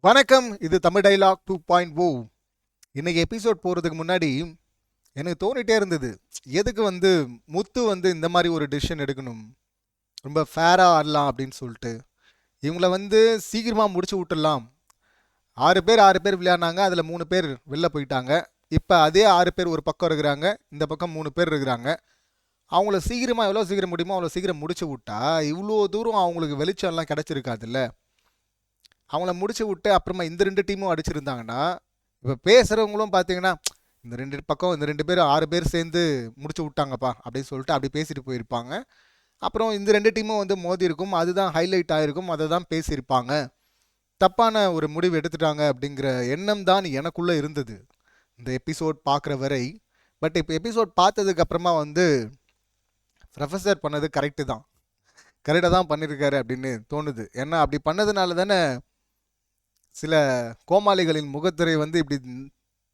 வணக்கம், இது தமிழ் டைலாக் 2.0. இன்னைக்கு எபிசோட் போகிறதுக்கு முன்னாடி எனக்கு தோணிட்டே இருந்தது, எதுக்கு முத்து இந்த மாதிரி ஒரு டிசிஷன் எடுக்கணும், ரொம்ப ஃபேராக ஆடலாம் அப்படின்னு சொல்லிட்டு. இவங்கள சீக்கிரமாக முடிச்சு விட்டுடலாம். 6 பேர் விளையாடினாங்க, அதில் 3 பேர் வெளில போயிட்டாங்க. இப்போ அதே 6 பேர் ஒரு பக்கம் இருக்கிறாங்க, இந்த பக்கம் 3 பேர் இருக்கிறாங்க. அவங்கள சீக்கிரமாக எவ்வளோ சீக்கிரம் முடியுமோ அவ்வளோ சீக்கிரம் முடிச்சு விட்டா இவ்வளோ தூரம் அவங்களுக்கு வெளிச்சம்லாம் கிடச்சிருக்காதுல்ல. அவங்கள முடிச்சு விட்டு அப்புறமா இந்த 2 டீமும் அடிச்சிருந்தாங்கன்னா, இப்போ பேசுகிறவங்களும் பார்த்தீங்கன்னா, இந்த 2 பக்கம் இந்த 2 பேர் 6 பேர் சேர்ந்து முடிச்சு விட்டாங்கப்பா அப்படின்னு சொல்லிட்டு அப்படி பேசிட்டு போயிருப்பாங்க. அப்புறம் இந்த 2 டீமும் மோதி இருக்கும், அதுதான் ஹைலைட் ஆகிருக்கும், அதை தான் பேசியிருப்பாங்க. தப்பான ஒரு முடிவு எடுத்துட்டாங்க அப்படிங்கிற எண்ணம் தான் எனக்குள்ளே இருந்தது இந்த எபிசோட் பார்க்குற வரை. பட் இப்போ எபிசோட் பார்த்ததுக்கு அப்புறமா ப்ரொஃபஸர் பண்ணது கரெக்டாக தான் பண்ணியிருக்காரு அப்படின்னு தோணுது. ஏன்னா அப்படி பண்ணதுனால தானே சில கோமாளிகளின் முகத்திரை இப்படி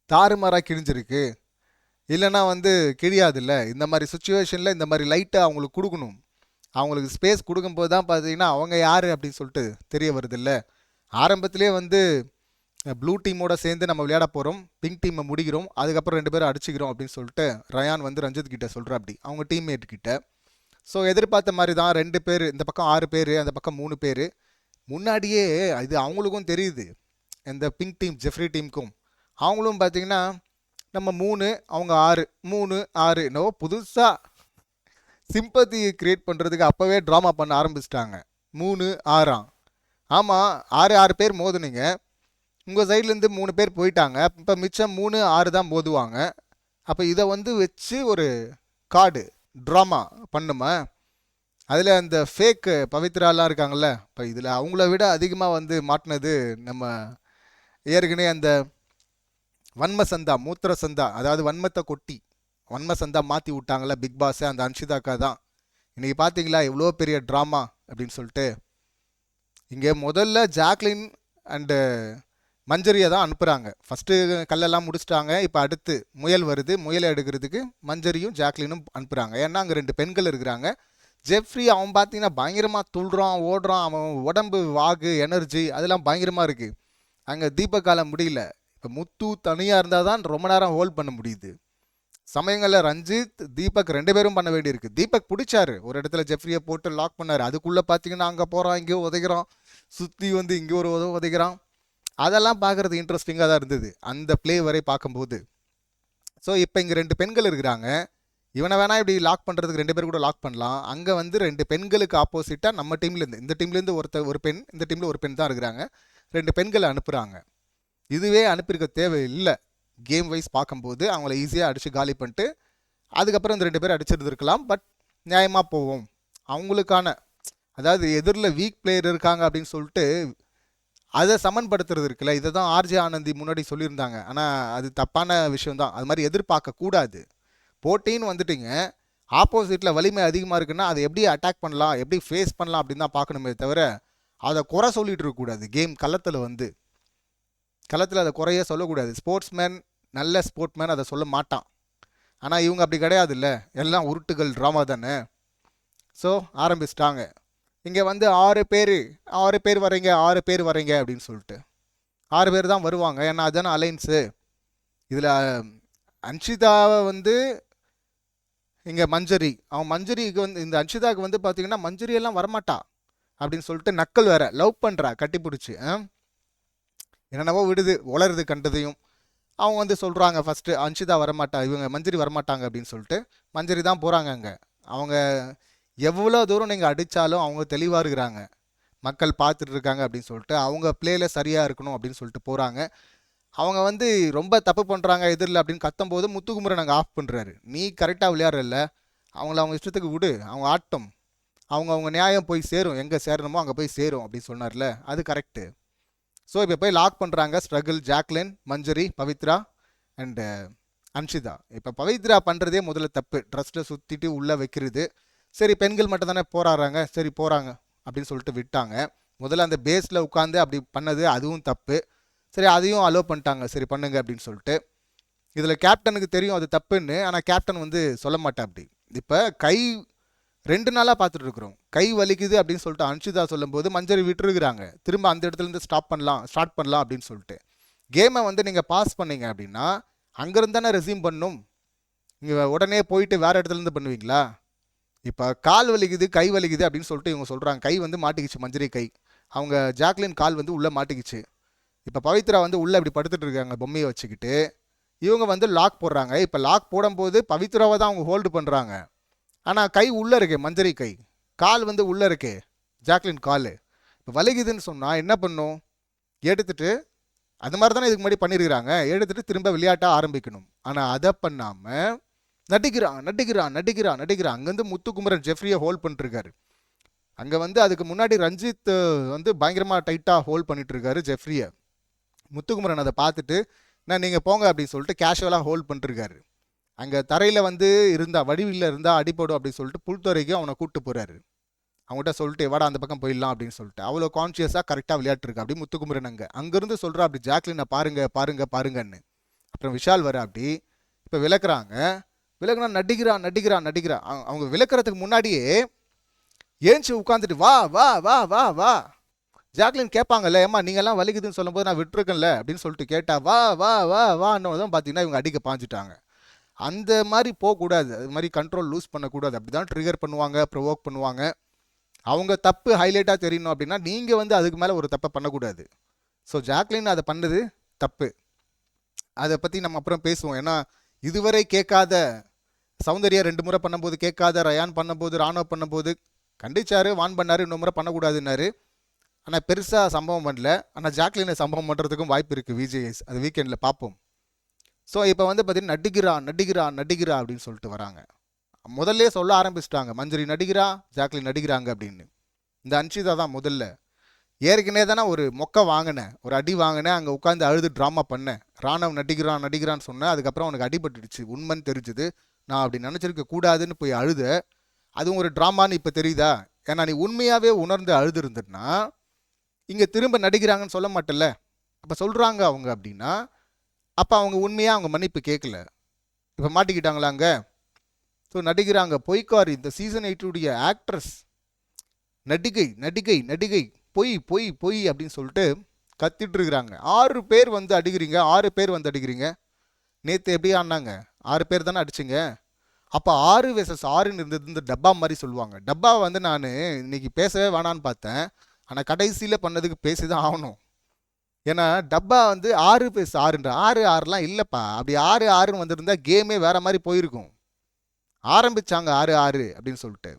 தாறுமாறாக கிழிஞ்சிருக்கு. இல்லைன்னா கிழியாதுல்ல. இந்த மாதிரி சுச்சுவேஷனில் இந்த மாதிரி லைட்டாக அவங்களுக்கு கொடுக்கணும். அவங்களுக்கு ஸ்பேஸ் கொடுக்கும்போது தான் பார்த்தீங்கன்னா அவங்க யார் அப்படின்னு சொல்லிட்டு தெரிய வருதில்ல. ஆரம்பத்திலே ப்ளூ டீமோட சேர்ந்து நம்ம விளையாட போகிறோம், பிங்க் டீமை முடிக்கிறோம், அதுக்கப்புறம் 2 பேரும் அடிச்சுக்கிறோம் அப்படின்னு சொல்லிட்டு ரயான் ரஞ்சித் கிட்ட சொல்கிற அப்படி அவங்க டீம்மேட் கிட்ட. ஸோ எதிர்பார்த்த மாதிரி தான் 2 பேர், இந்த பக்கம் 6 பேர், அந்த பக்கம் 3 பேர். முன்னாடியே இது அவங்களுக்கும் தெரியுது, இந்த பிங்க் டீம் ஜெஃப்ரி டீமுக்கும். அவங்களும் பார்த்தீங்கன்னா நம்ம 3 அவங்க 6, 3 6 என்னவோ புதுசாக சிம்பத்தி க்ரியேட் பண்ணுறதுக்கு அப்போவே ட்ராமா பண்ண ஆரம்பிச்சிட்டாங்க. 3 6. ஆமாம், 6 பேர் மோதுனீங்க, உங்கள் சைட்லேருந்து 3 பேர் போயிட்டாங்க, இப்போ மிச்சம் 3 6 தான் மோதுவாங்க. அப்போ இதை வச்சு ஒரு கார்டு ட்ராமா பண்ணுமா. அதில் அந்த ஃபேக் பவித்ராலாம் இருக்காங்கள்ல, இப்போ இதில் அவங்கள விட அதிகமாக மாட்டினது நம்ம ஏற்கனவே அந்த வன்ம சந்தா, மூத்திர சந்தா, அதாவது வன்மத்தை கொட்டி வன்ம சந்தா மாற்றி விட்டாங்கள்ல பிக் பாஸை, அந்த அன்ஷிதாக்கா தான். இன்றைக்கி பார்த்தீங்களா எவ்வளோ பெரிய ட்ராமா அப்படின்னு சொல்லிட்டு. இங்கே முதல்ல ஜாக்லின் அண்டு மஞ்சரியை தான் அனுப்புகிறாங்க. ஃபஸ்ட்டு கல்லெல்லாம் முடிச்சிட்டாங்க, இப்போ அடுத்து முயல் வருது, முயலை எடுக்கிறதுக்கு மஞ்சரியும் ஜாக்லினும் அனுப்புகிறாங்க. ஏன்னா அங்கே 2 பெண்கள் இருக்கிறாங்க. ஜெஃப்ரி அவன் பார்த்தீங்கன்னா பயங்கரமாக துள்ளுறான், ஓடுறான், அவன் உடம்பு வாகு எனர்ஜி அதெல்லாம் பயங்கரமாக இருக்குது. அங்கே தீபக்கால முடியல. இப்போ முத்து தனியாக இருந்தால் தான் ரொம்ப நேரம் ஹோல்ட் பண்ண முடியுது. சமயங்களில் ரஞ்சித் தீபக் 2 பேரும் பண்ண வேண்டியிருக்கு. தீபக் பிடிச்சாரு, ஒரு இடத்துல ஜெஃப்ரியை போட்டு லாக் பண்ணார். அதுக்குள்ளே பார்த்தீங்கன்னா அங்கே போகிறான், இங்கேயோ உதைக்கிறான், சுற்றி இங்கே ஒரு உதைக்கிறான். அதெல்லாம் பார்க்குறது இன்ட்ரெஸ்டிங்காக தான் இருந்தது அந்த பிளே வரை பார்க்கும்போது. ஸோ இப்போ இங்கே 2 பெண்கள் இருக்கிறாங்க. இவனை வேணா இப்படி லாக் பண்ணுறதுக்கு 2 பேர் கூட லாக் பண்ணலாம். அங்கே 2 பெண்களுக்கு ஆப்போசிட்டாக நம்ம டீம்லேருந்து, இந்த டீம்லேருந்து ஒரு பெண், இந்த டீமில் ஒரு பெண் தான் இருக்கிறாங்க. 2 பெண்களை அனுப்புகிறாங்க. இதுவே அனுப்பியிருக்க தேவையில்லை. கேம் வைஸ் பார்க்கும்போது அவங்கள ஈஸியாக அடித்து காலி பண்ணிட்டு அதுக்கப்புறம் இந்த 2 பேர் அடிச்சிருந்துருக்கலாம். பட் நியாயமாக போவோம். அவங்களுக்கான, அதாவது எதிரில் வீக் பிளேயர் இருக்காங்க அப்படின்னு சொல்லிட்டு அதை சமன்படுத்துறது இருக்குல்ல, இதை தான் ஆர்ஜே ஆனந்தி முன்னாடி சொல்லியிருந்தாங்க. ஆனால் அது தப்பான விஷயம்தான். அது மாதிரி எதிர்பார்க்கக்கூடாது. போட்டின்னு வந்துட்டீங்க, ஆப்போசிட்டில் வலிமை அதிகமாக இருக்குன்னா அதை எப்படி அட்டாக் பண்ணலாம், எப்படி ஃபேஸ் பண்ணலாம் அப்படின்னு தான் பார்க்கணுமே தவிர அதை குறை சொல்லிகிட்டு இருக்கக்கூடாது. கேம் களத்தில் அதை குறைய சொல்லக்கூடாது. ஸ்போர்ட்ஸ்மேன், நல்ல ஸ்போர்ட்ஸ்மேன் அதை சொல்ல மாட்டான். ஆனால் இவங்க அப்படி கிடையாது இல்லை, எல்லாம் உருட்டுகள் ட்ராமா தானே. ஸோ ஆரம்பிச்சிட்டாங்க. இங்கே 6 பேர் வரீங்க, 6 பேர் வரீங்க அப்படின்னு சொல்லிட்டு 6 பேர் தான் வருவாங்க. ஏன்னா அதுதானே அலைன்ஸு. இதில் அன்ஷிதாவை இங்கே மஞ்சரிக்கு இந்த அன்ஷிதாவுக்கு பார்த்தீங்கன்னா மஞ்சரியெல்லாம் வரமாட்டா அப்படின்னு சொல்லிட்டு நக்கல் வேற, லவ் பண்ணுறா, கட்டி பிடிச்சி என்னென்னவோ விடுது, உளருது கண்டதையும். அவங்க சொல்கிறாங்க ஃபஸ்ட்டு அன்ஷிதா வரமாட்டா, இவங்க மஞ்சரி வரமாட்டாங்க அப்படின்னு சொல்லிட்டு மஞ்சரி தான் போகிறாங்க. அங்கே அவங்க எவ்வளோ தூரம் நீங்கள் அடித்தாலும் அவங்க தெளிவாக இருக்கிறாங்க, மக்கள் பார்த்துட்டு இருக்காங்க அப்படின்னு சொல்லிட்டு அவங்க பிளேயில் சரியாக இருக்கணும் அப்படின்னு சொல்லிட்டு போகிறாங்க. அவங்க ரொம்ப தப்பு பண்ணுறாங்க எதிரில் அப்படின்னு கத்தும்போது முத்துக்குமரன் நாங்கள் ஆஃப் பண்ணுறாரு. நீ கரெக்டாக விளையாடுறல்ல, அவங்க இஷ்டத்துக்கு விடு, அவங்க ஆட்டம், அவங்க நியாயம் போய் சேரும், எங்கே சேரணுமோ அங்கே போய் சேரும் அப்படின்னு சொன்னார்ல, அது கரெக்டு. ஸோ இப்போ போய் லாக் பண்ணுறாங்க. Struggle, Jacqueline, Manjari, Pavithra and Anshitha. இப்போ பவித்ரா பண்ணுறதே முதல்ல தப்பு, ட்ரெஸ்ஸில் சுற்றிட்டு உள்ளே வைக்கிறது. சரி பெண்கள் மட்டும் தானே போராடுறாங்க, சரி போகிறாங்க அப்படின்னு சொல்லிட்டு விட்டாங்க. முதல்ல அந்த பேஸில் உட்காந்து அப்படி பண்ணது அதுவும் தப்பு. சரி அதையும் அலோவ் பண்ணிட்டாங்க, சரி பண்ணுங்க அப்படின்னு சொல்லிட்டு. இதில் கேப்டனுக்கு தெரியும் அது தப்புன்னு, ஆனால் கேப்டன் சொல்ல மாட்டேன் அப்படி. இப்போ கை 2 நாளாக பார்த்துட்டு இருக்கிறோம். கை வலிக்குது அப்படின்னு சொல்லிட்டு அன்ஷிதா சொல்லும்போது மஞ்சரி விட்டுருக்குறாங்க. திரும்ப அந்த இடத்துலேருந்து ஸ்டார்ட் பண்ணலாம் அப்படின்னு சொல்லிட்டு. கேமை வந்து நீங்கள் பாஸ் பண்ணீங்க அப்படின்னா அங்கேருந்து தானே ரெஸ்யூம் பண்ணணும். நீங்கள் உடனே போயிட்டு வேறு இடத்துலேருந்து பண்ணுவீங்களா? இப்போ கால் வலிக்குது கை வலிக்குது அப்படின்னு சொல்லிட்டு இவங்க சொல்கிறாங்க. கை வந்து மாட்டிக்கிச்சு, மஞ்சரி கை. அவங்க ஜாக்லின் கால் வந்து உள்ளே மாட்டிக்கிச்சு. இப்போ பவித்ரா வந்து உள்ளே இப்படி படுத்துட்டு இருக்காங்க பொம்மையை வச்சுக்கிட்டு. இவங்க வந்து லாக் போடுறாங்க. இப்போ லாக் போடும்போது பவித்ராவை தான் அவங்க ஹோல்டு பண்ணுறாங்க. ஆனால் கை உள்ளே இருக்கே, மஞ்சரி கை. கால் வந்து உள்ளே இருக்கே, ஜாக்லின் கால். இப்போ வலிக்குதுன்னு சொன்னால் என்ன பண்ணும்? எடுத்துட்டு அது மாதிரி தானே இதுக்கு முன்னாடி பண்ணியிருக்கிறாங்க. எடுத்துட்டு திரும்ப விளையாட்டாக ஆரம்பிக்கணும். ஆனால் அதை பண்ணாமல் நடிக்கிறான். அங்கேருந்து முத்துக்குமரன் ஜெஃப்ரியை ஹோல்ட் பண்ணிட்டுருக்காரு. அங்கே வந்து அதுக்கு முன்னாடி ரஞ்சித் வந்து பயங்கரமாக டைட்டாக ஹோல்ட் பண்ணிட்டுருக்காரு ஜெஃப்ரியை. முத்துக்குமரன் அதை பார்த்துட்டு நீங்கள் போங்க அப்படின்னு சொல்லிட்டு கேஷுவலாக ஹோல்ட் பண்ணிட்டுருக்காரு. அங்கே தரையில் வந்து வடிவில் இருந்தால் அடிப்படும் அப்படின்னு சொல்லிட்டு புல்துறைக்கும் அவனை கூப்பிட்டு போகிறாரு. அவங்ககிட்ட சொல்லிட்டு வாடா அந்த பக்கம் போயிடலாம் அப்படின்னு சொல்லிட்டு அவ்வளோ கான்ஷியஸாக கரெக்டாக விளையாட்டுருக்கு. அப்படி முத்துக்குமரன் அங்கேருந்து சொல்கிறா அப்படி ஜாக்லினை பாருங்கன்னு. அப்புறம் விஷால் வர அப்படி இப்போ விளக்குனா நடிக்கிறான். அவங்க விளக்குறதுக்கு முன்னாடியே ஏஞ்சி உட்காந்துட்டு வா ஜாக்லின் கேட்பாங்கல்ல, ஏம்மா நீங்கள்லாம் வலிக்குதுன்னு சொல்லும்போது நான் விட்டுருக்கேன்ல அப்படின்னு சொல்லிட்டு கேட்டா வான்னு தான் பார்த்தீங்கன்னா இவங்க அடிக்க பாஞ்சிட்டாங்க. அந்த மாதிரி போகக்கூடாது. அது மாதிரி கண்ட்ரோல் லூஸ் பண்ணக்கூடாது. அப்படி தான் ட்ரிகர் பண்ணுவாங்க, ப்ரொவோக் பண்ணுவாங்க. அவங்க தப்பு ஹைலைட்டாக தெரியணும் அப்படின்னா நீங்கள் வந்து அதுக்கு மேலே ஒரு தப்பை பண்ணக்கூடாது. ஸோ ஜாக்லின் அதை பண்ணது தப்பு. அதை பற்றி நம்ம அப்புறம் பேசுவோம். ஏன்னா இதுவரை கேட்காத சௌந்தர்யா 2 முறை பண்ணும்போது கேட்காத, ரயான் பண்ணும்போது, ராணுவ பண்ணும்போது கண்டிச்சாரு, வான் பண்ணார், இன்னொரு முறை பண்ணக்கூடாதுன்னாரு. ஆனால் பெருசாக சம்பவம் பண்ணல. ஆனால் ஜாக்லினை சம்பவம் பண்ணுறதுக்கும் வாய்ப்பு இருக்குது விஜேஎஸ். அது வீக்கெண்டில் பார்ப்போம். ஸோ இப்போ வந்து பார்த்தீங்கன்னா நடிக்கிறா அப்படின்னு சொல்லிட்டு வராங்க. முதல்ல சொல்ல ஆரம்பிச்சிட்டாங்க, மஞ்சரி நடிக்கிறா, ஜாக்லின் நடிக்கிறாங்க அப்படின்னு. இந்த அன்ஷிதா தான் முதல்ல. ஏற்கனவே தானே ஒரு மொக்கை வாங்கினேன், ஒரு அடி வாங்கினேன், அங்கே உட்காந்து அழுது ட்ராமா பண்ணேன். ராணவ் நடிக்கிறான்னு சொன்னேன். அதுக்கப்புறம் அவனுக்கு அடிபட்டுடுச்சு, உண்மைன்னு தெரிஞ்சுது. நான் அப்படி நினச்சிருக்க கூடாதுன்னு போய் அழுத. அதுவும் ஒரு ட்ராமான்னு இப்போ தெரியுதா? ஏன்னா நீ உண்மையாகவே உணர்ந்து அழுது இருந்துன்னா இங்கே திரும்ப நடிக்கிறாங்கன்னு சொல்ல மாட்டேல்ல. அப்போ சொல்கிறாங்க அவங்க அப்படின்னா அப்போ அவங்க உண்மையாக அவங்க மன்னிப்பு கேட்கல. இப்போ மாட்டிக்கிட்டாங்களாங்க. ஸோ நடிக்கிறாங்க. பொய்க்கார் இந்த சீசன் 8 ஆக்ட்ரஸ். நடிகை பொய் அப்படின்னு சொல்லிட்டு கத்திட்டு இருக்கிறாங்க. 6 பேர் வந்து அடிக்கிறீங்க. நேற்று எப்படி ஆனாங்க? 6 பேர் தானே அடிச்சிங்க. அப்போ 6 vs 6ன்னு இருந்தது இந்த டப்பா மாதிரி சொல்லுவாங்க. டப்பா வந்து நான் இன்னைக்கு பேசவே வேணான்னு பார்த்தேன். ஆனால் கடைசியில் பண்ணதுக்கு பேசி தான் ஆகணும். ஏன்னா டப்பா வந்து 6 vs 6ன்ற 6-6லாம் இல்லைப்பா. அப்படி 6-6ன்னு வந்திருந்தா கேமே வேற மாதிரி போயிருக்கும். ஆரம்பிச்சாங்க 6-6 அப்படின்னு சொல்லிட்டு.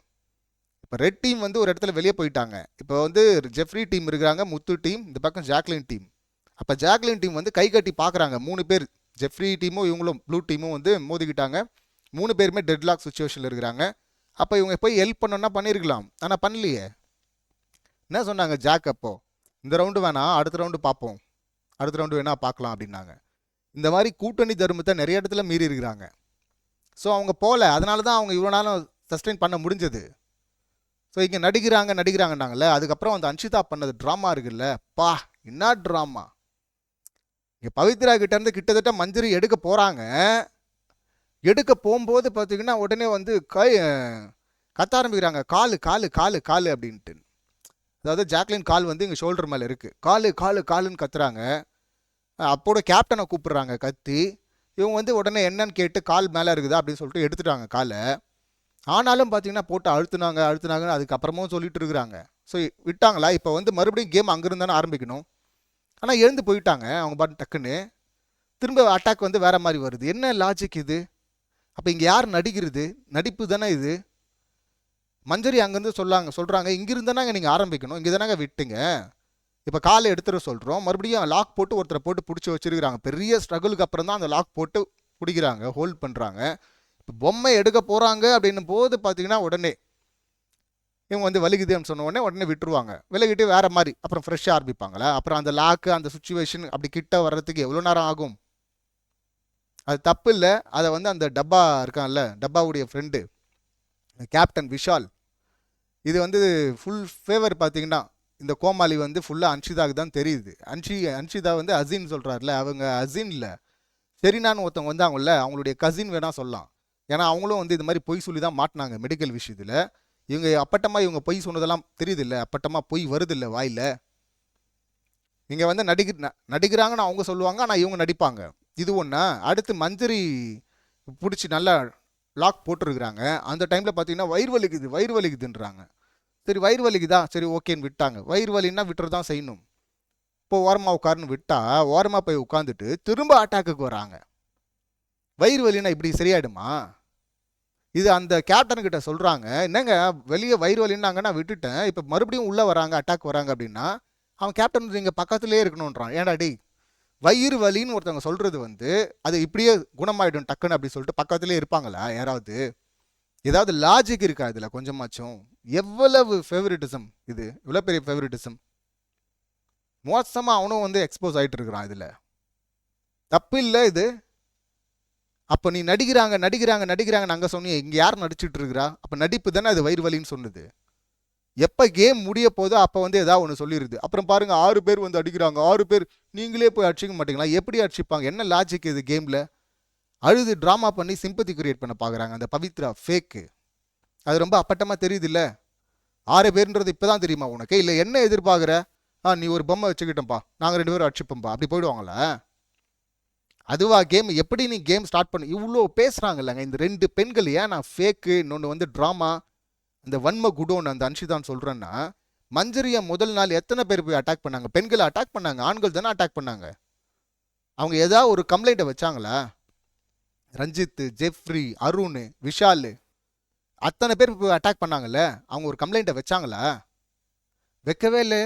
இப்போ ரெட் டீம் வந்து ஒரு இடத்துல வெளியே போயிட்டாங்க. இப்போ வந்து ஜெஃப்ரி டீம் இருக்கிறாங்க, முத்து டீம், இந்த பக்கம் ஜாக்லின் டீம். அப்போ ஜாக்லின் டீம் வந்து கை கட்டி பார்க்குறாங்க. 3 பேர், ஜெஃப்ரி டீமும் இவங்களும் ப்ளூ டீமும் வந்து மோதிக்கிட்டாங்க. 3 பேருமே டெட்லாக் சுச்சுவேஷனில் இருக்கிறாங்க. அப்போ இவங்க போய் ஹெல்ப் பண்ணணும்னா பண்ணியிருக்கலாம், ஆனால் பண்ணலையே. என்ன சொன்னாங்க ஜாக்? அப்போ இந்த ரவுண்டு வேணாம், அடுத்த ரவுண்டு பார்ப்போம், அடுத்த ரவுண்டு வேணா பார்க்கலாம் அப்படின்னாங்க. இந்த மாதிரி கூட்டணி தர்மத்தை நிறைய இடத்துல மீறி இருக்கிறாங்க. ஸோ அவங்க போகல, அதனால தான் அவங்க இவ்வளோ நாளும் சஸ்டெயின் பண்ண முடிஞ்சது. ஸோ இங்கே நடிக்கிறாங்கன்னாங்கல்ல. அதுக்கப்புறம் அந்த அன்ஷிதா பண்ணது ட்ராமா இருக்குல்ல, என்ன ட்ராமா. இங்கே பவித்ரா கிட்டேருந்து கிட்டத்தட்ட மஞ்சரி எடுக்க போகிறாங்க. எடுக்க போகும்போது பார்த்தீங்கன்னா உடனே வந்து கத்த ஆரம்பிக்கிறாங்க, காலு அப்படின்ட்டு. அதாவது ஜாக்லின் கால் வந்து இங்கே ஷோல்டர் மேலே இருக்குது. காலுன்னு கத்துறாங்க. அப்போட கேப்டனை கூப்பிடுறாங்க கத்தி. இவங்க வந்து உடனே என்னன்னு கேட்டு கால் மேலே இருக்குதா அப்படின்னு சொல்லிட்டு எடுத்துட்டாங்க காலை. ஆனாலும் பார்த்தீங்கன்னா போட்டு அழுத்துனாங்கன்னு அதுக்கப்புறமும் சொல்லிட்டு இருக்கிறாங்க. ஸோ விட்டாங்களா? இப்போ வந்து மறுபடியும் கேம் அங்கேருந்து தானே ஆரம்பிக்கணும். ஆனால் எழுந்து போயிட்டாங்க அவங்க பாட்டு டக்குன்னு. திரும்ப அட்டாக் வந்து வேறு மாதிரி வருது. என்ன லாஜிக் இது? அப்போ இங்கே யார் நடிக்கிறது? நடிப்பு தானே இது. மஞ்சரி அங்கேருந்து சொல்கிறாங்க இங்கிருந்து தானே நீங்கள் ஆரம்பிக்கணும், இங்கே தானே விட்டுங்க. இப்போ காலை எடுத்துட சொல்கிறோம், மறுபடியும் லாக் போட்டு ஒருத்தரை போட்டு பிடிச்சி வச்சுருக்கிறாங்க. பெரிய ஸ்ட்ரகிளுக்கு அப்புறம் தான் அந்த லாக் போட்டு பிடிக்கிறாங்க, ஹோல்ட் பண்ணுறாங்க. இப்போ பொம்மை எடுக்க போகிறாங்க அப்படின்னும் போது பார்த்தீங்கன்னா உடனே இவங்க வந்து வலிக்குதுன்னு சொன்ன உடனே விட்டுருவாங்க. விலகிட்டு வேறு மாதிரி அப்புறம் ஃப்ரெஷ்ஷாக ஆரம்பிப்பாங்களா? அப்புறம் அந்த லாக்கு அந்த சுச்சுவேஷன் அப்படி கிட்ட வர்றதுக்கு எவ்வளோ நேரம் ஆகும்? அது தப்பு இல்லை. அதை வந்து அந்த டப்பா இருக்கான்ல, டப்பாவுடைய ஃப்ரெண்டு கேப்டன் விஷால், இது வந்து ஃபுல் ஃபேவர் பார்த்தீங்கன்னா இந்த கோமாளி வந்து ஃபுல்லாக அன்ஷிதாவுக்கு தான் தெரியுது. அன்ஷிதா வந்து அசின் சொல்கிறாருல, அவங்க அசின் இல்லை, சரினான்னு ஒருத்தவங்க வந்தாங்கல்ல, அவங்களுடைய கசின் வேணால் சொல்லலாம். ஏன்னா அவங்களும் வந்து இது மாதிரி பொய் சொல்லி தான் மாட்டினாங்க மெடிக்கல் விஷயத்தில். இவங்க அப்பட்டமாக இவங்க பொய் சொன்னதெல்லாம் தெரியுது இல்லை, அப்பட்டமாக பொய் வருது இல்லை வாயில். இங்கே வந்து நடிக்கிறாங்கன்னு அவங்க சொல்லுவாங்க, ஆனால் இவங்க நடிப்பாங்க. இது ஒன்றா. அடுத்து மஞ்சரி பிடிச்சி நல்லா லாக் போட்டுருக்குறாங்க. அந்த டைமில் பார்த்தீங்கன்னா வயிறு வலிக்குதுன்றாங்க. சரி வயிறு வலிக்குதா, சரி ஓகேன்னு விட்டாங்க. வயிறு வலின்னா விட்டுறது தான் செய்யணும். இப்போ ஓரமாக உட்காருன்னு விட்டா ஓரமாக போய் உட்காந்துட்டு திரும்ப அட்டாக்குக்கு வராங்க. வயிறு வலின்னா இப்படி சரியாயிடுமா? இது அந்த கேப்டன்கிட்ட சொல்கிறாங்க, என்னங்க வெளியே வயிறு வலின்னாங்க, நான் விட்டுட்டேன், இப்போ மறுபடியும் உள்ளே வராங்க, அட்டாக் வராங்க அப்படின்னா அவன் கேப்டன் நீங்கள் பக்கத்துலேயே இருக்கணுன்றான். ஏன்டா டேய், வயிறு வலின்னு ஒருத்தவங்க சொல்கிறது வந்து அது இப்படியே குணமாயிடும் டக்குன்னு அப்படி சொல்லிட்டு பக்கத்துலேயே இருப்பாங்களா யாராவது? ஏதாவது லாஜிக் இருக்கா இதில் கொஞ்சமாச்சும்? எவ்வளவு ஃபேவரிட்டிசம் இது, இவ்வளோ பெரிய ஃபேவரிட்டிசம். மோசமாக அவனும் வந்து எக்ஸ்போஸ் ஆகிட்டு இருக்கிறான். இதில் தப்பு இல்லை இது. அப்போ நீ நடிக்கிறாங்க நாங்கள் சொன்னீங்க, இங்கே யார் நடிச்சிட்டு இருக்கிறா? அப்போ நடிப்பு தானே அது வயிறு வலின்னு சொன்னது. எப்போ கேம் முடிய போதோ அப்போ வந்து ஏதாவது ஒன்று சொல்லிடுது. அப்புறம் பாருங்கள் 6 பேர் வந்து அடிக்கிறாங்க, 6 பேர் நீங்களே போய் அடிச்சிக்க மாட்டீங்களா? எப்படி அடிச்சுப்பாங்க? என்ன லாஜிக் இது கேமில்? அழுது ட்ராமா பண்ணி சிம்பத்தி கிரியேட் பண்ண பார்க்குறாங்க. அந்த பவித்ரா ஃபேக்கு அது ரொம்ப அப்பட்டமாக தெரியுது இல்லை? 6 பேருன்றது இப்போ தான் தெரியுமா உனக்கு? இல்லை என்ன எதிர்பார்க்குற? நீ ஒரு பொம்மை வச்சுக்கிட்டோம்ப்பா, நாங்கள் 2 பேரும் அடிச்சுப்போம்ப்பா, அப்படி போயிடுவாங்களா? அதுவா கேம்? எப்படி நீ கேம் ஸ்டார்ட் பண்ண? இவ்வளோ பேசுகிறாங்கல்லங்க இந்த 2 பெண்கள். ஏன் நான் ஃபேக்கு, இன்னொன்று வந்து ட்ராமா, அந்த வன்ம குடோன்னு அந்த அன்ஷிதான் சொல்கிறேன்னா, மஞ்சரியா முதல் நாள் எத்தனை பேர் போய் அட்டாக் பண்ணாங்க? பெண்களை அட்டாக் பண்ணாங்க, ஆண்கள் தானே அட்டாக் பண்ணாங்க. அவங்க ஏதாவது ஒரு கம்ப்ளைண்ட்டை வச்சாங்களா? ரஞ்சித், ஜெஃப்ரி, அருண், விஷால் அத்தனை பேர் போய் அட்டாக் பண்ணாங்கல்ல, அவங்க ஒரு கம்ப்ளைண்ட்டை வச்சாங்களா? வைக்கவே இல்லை.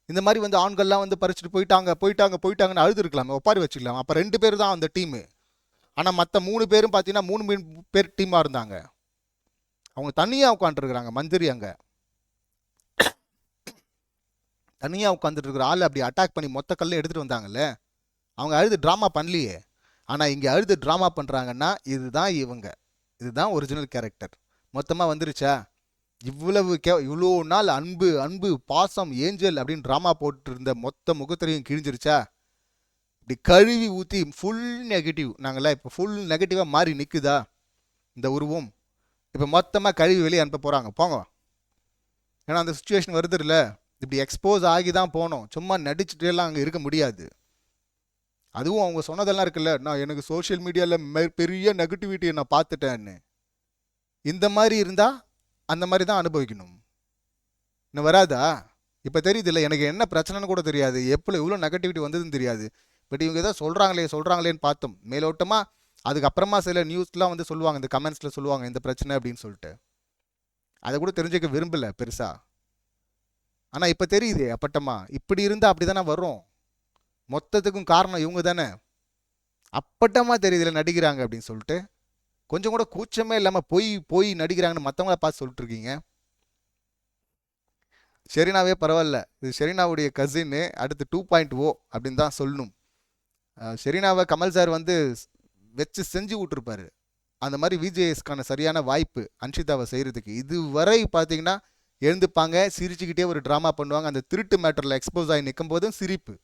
இந்த மாதிரி வந்து ஆண்கள்லாம் வந்து பறிச்சுட்டு போயிட்டாங்கன்னு அழுது இருக்கலாமே, ஒப்பாரி வச்சுக்கலாம். அப்போ 2 பேர் தான் அந்த டீமு. ஆனால் மற்ற 3 பேரும் பார்த்தீங்கன்னா 3 பேர் டீமாக இருந்தாங்க. அவங்க தனியாக உட்காந்துருக்குறாங்க. மஞ்சரி அங்கே தனியாக உட்காந்துட்டு இருக்கிற ஆள் அப்படி அட்டாக் பண்ணி மொத்த கல்ல எடுத்துகிட்டு வந்தாங்கல்ல. அவங்க அழுது ட்ராமா பண்ணலையே. ஆனால் இங்கே அழுது ட்ராமா பண்ணுறாங்கன்னா இதுதான் ஒரிஜினல் கேரக்டர். மொத்தமாக வந்துருச்சா? இவ்வளோ நாள் அன்பு பாசம் ஏஞ்சல் அப்படின்னு ட்ராமா போட்டு இருந்த மொத்த முகத்திரையும் கிழிஞ்சிருச்சா? இப்படி கழுவி ஊற்றி ஃபுல் நெகட்டிவ். நாங்களாம் இப்போ ஃபுல் நெகட்டிவாக மாறி நிற்குதா இந்த உருவம்? இப்போ மொத்தமாக கழுவி வெளியே அனுப்ப போகிறாங்க, போங்க. ஏன்னா அந்த சுச்சுவேஷன் வருது இல்லை, இப்படி எக்ஸ்போஸ் ஆகி தான் போனோம். சும்மா நடிச்சுட்டேலாம் அங்கே இருக்க முடியாது. அதுவும் அவங்க சொன்னதெல்லாம் இருக்குல்ல, நான் எனக்கு சோஷியல் மீடியாவில் பெரிய நெகட்டிவிட்டியை நான் பார்த்துட்டேன்னு. இந்த மாதிரி இருந்தால் அந்த மாதிரி தான் அனுபவிக்கணும். இன்னும் வராதா? இப்போ தெரியுது இல்லை, எனக்கு என்ன பிரச்சனைன்னு கூட தெரியாது, இவ்வளோ நெகட்டிவிட்டி வந்ததுன்னு தெரியாது. பட் இவங்க ஏதோ சொல்கிறாங்களேன்னு பார்த்தோம் மேலோட்டமாக. அதுக்கப்புறமா சில நியூஸ்லாம் வந்து சொல்லுவாங்க, இந்த கமெண்ட்ஸில் சொல்லுவாங்க இந்த பிரச்சனை அப்படின்னு சொல்லிட்டு. அதை கூட தெரிஞ்சுக்க விரும்பலை பெருசா. ஆனால் இப்போ தெரியுது அப்பட்டமா, இப்படி இருந்தால் அப்படி தானே வரும். மொத்தத்துக்கும் காரணம் இவங்க தானே. அப்பட்டமாக தெரியுதுல நடிக்கிறாங்க அப்படின்னு சொல்லிட்டு. கொஞ்சம் கூட கூச்சமே இல்லாமல் போய் நடிக்கிறாங்கன்னு மற்றவங்கள பார்த்து சொல்லிட்டு இருக்கீங்க. ஷெரீனாவே பரவாயில்ல, இது ஷெரீனாவுடைய கசின்னு, அடுத்து 2.0 அப்படின்னு தான் சொல்லணும். ஷெரீனாவை கமல் சார் வந்து வச்சு செஞ்சு விட்டுருப்பாரு. அந்த மாதிரி விஜேஎஸ்க்கான சரியான வாய்ப்பு அன்ஷிதாவை செய்கிறதுக்கு. இதுவரை பார்த்தீங்கன்னா எழுந்துப்பாங்க, சிரிச்சுக்கிட்டே ஒரு ட்ராமா பண்ணுவாங்க. அந்த திருட்டு மேட்டரில் எக்ஸ்போஸ் ஆகி நிற்கும் போதும் சிரிப்பு.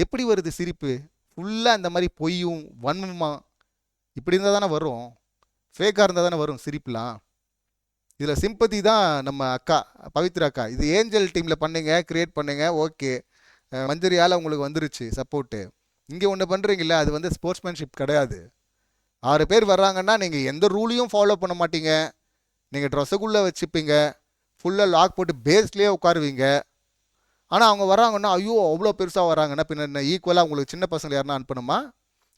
எப்படி வருது சிரிப்பு? ஃபுல்லாக இந்த மாதிரி பொய்யும் வன்மமா இப்படி இருந்தால் தானே வரும். ஃபேக்காக இருந்தால் தானே வரும் சிரிப்புலாம். இதில் சிம்பதி தான் நம்ம அக்கா பவித்ரா அக்கா. இது ஏஞ்சல் டீமில் பண்ணீங்க, கிரியேட் பண்ணீங்க, ஓகே. மஞ்சரியால் உங்களுக்கு வந்துருச்சு சப்போர்ட்டு. இங்கே ஒன்று பண்ணுறீங்களா, அது வந்து ஸ்போர்ட்ஸ்மேன்ஷிப் கிடையாது. 6 பேர் வர்றாங்கன்னா நீங்கள் எந்த ரூலையும் ஃபாலோ பண்ண மாட்டீங்க. நீங்கள் ட்ரெஸ்ஸுக்குள்ளே வச்சுப்பீங்க, ஃபுல்லாக லாக் போட்டு பேஸ்லேயே உட்காருவீங்க. ஆனால் அவங்க வராங்கன்னா ஐயோ அவ்வளோ பெருசாக வராங்கன்னா பின்ன ஈக்குவலாக உங்களுக்கு சின்ன பசங்களை யாருன்னா அனுப்பணுமா?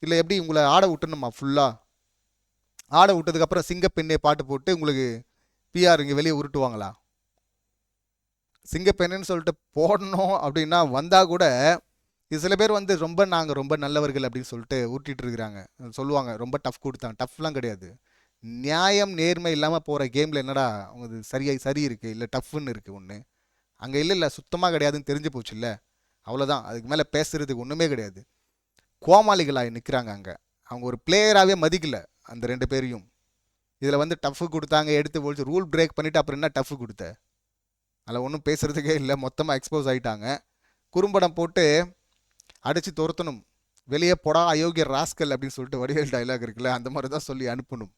இல்லை எப்படி உங்களை ஆட விட்டணுமா? ஃபுல்லாக ஆட விட்டதுக்கப்புறம் சிங்கப்பெண்ணே பாட்டு போட்டு உங்களுக்கு பிஆர் இங்கே வெளியே உருட்டுவாங்களா? சிங்கப்பெண்ணுன்னு சொல்லிட்டு போடணும் அப்படின்னா வந்தால் கூட சில பேர் வந்து நாங்கள் ரொம்ப நல்லவர்கள் அப்படின்னு சொல்லிட்டு ஊட்டிகிட்டு இருக்கிறாங்க. சொல்லுவாங்க ரொம்ப டஃப் கொடுத்தாங்க. டஃப்லாம் கிடையாது. நியாயம் நேர்மை இல்லாமல் போகிற கேமில் என்னடா அவங்க சரி இருக்குது, இல்லை டஃப்னு இருக்குது ஒன்று. அங்கே இல்லை சுத்தமாக கிடையாதுன்னு தெரிஞ்சு போச்சு இல்லை, அவ்வளோதான். அதுக்கு மேலே பேசுகிறதுக்கு ஒன்றுமே கிடையாது. கோமாளிகளாக நிற்கிறாங்க அங்கே. அவங்க ஒரு பிளேயராகவே மதிக்கலை அந்த 2 பேரையும். இதில் வந்து டஃப்பு கொடுத்தாங்க, எடுத்து போச்சு, ரூல் பிரேக் பண்ணிவிட்டு அப்புறம் என்ன டஃப்பு கொடுத்த? அதில் ஒன்றும் பேசுகிறதுக்கே இல்லை, மொத்தமாக எக்ஸ்போஸ் ஆகிட்டாங்க. குறும்படம் போட்டு அடித்து துரத்தணும், வெளியே போடா அயோக்கிய ராஸ்கல் அப்படின்னு சொல்லிட்டு வடிவேல் டைலாக் இருக்குல்ல, அந்த மாதிரி தான் சொல்லி அனுப்பணும்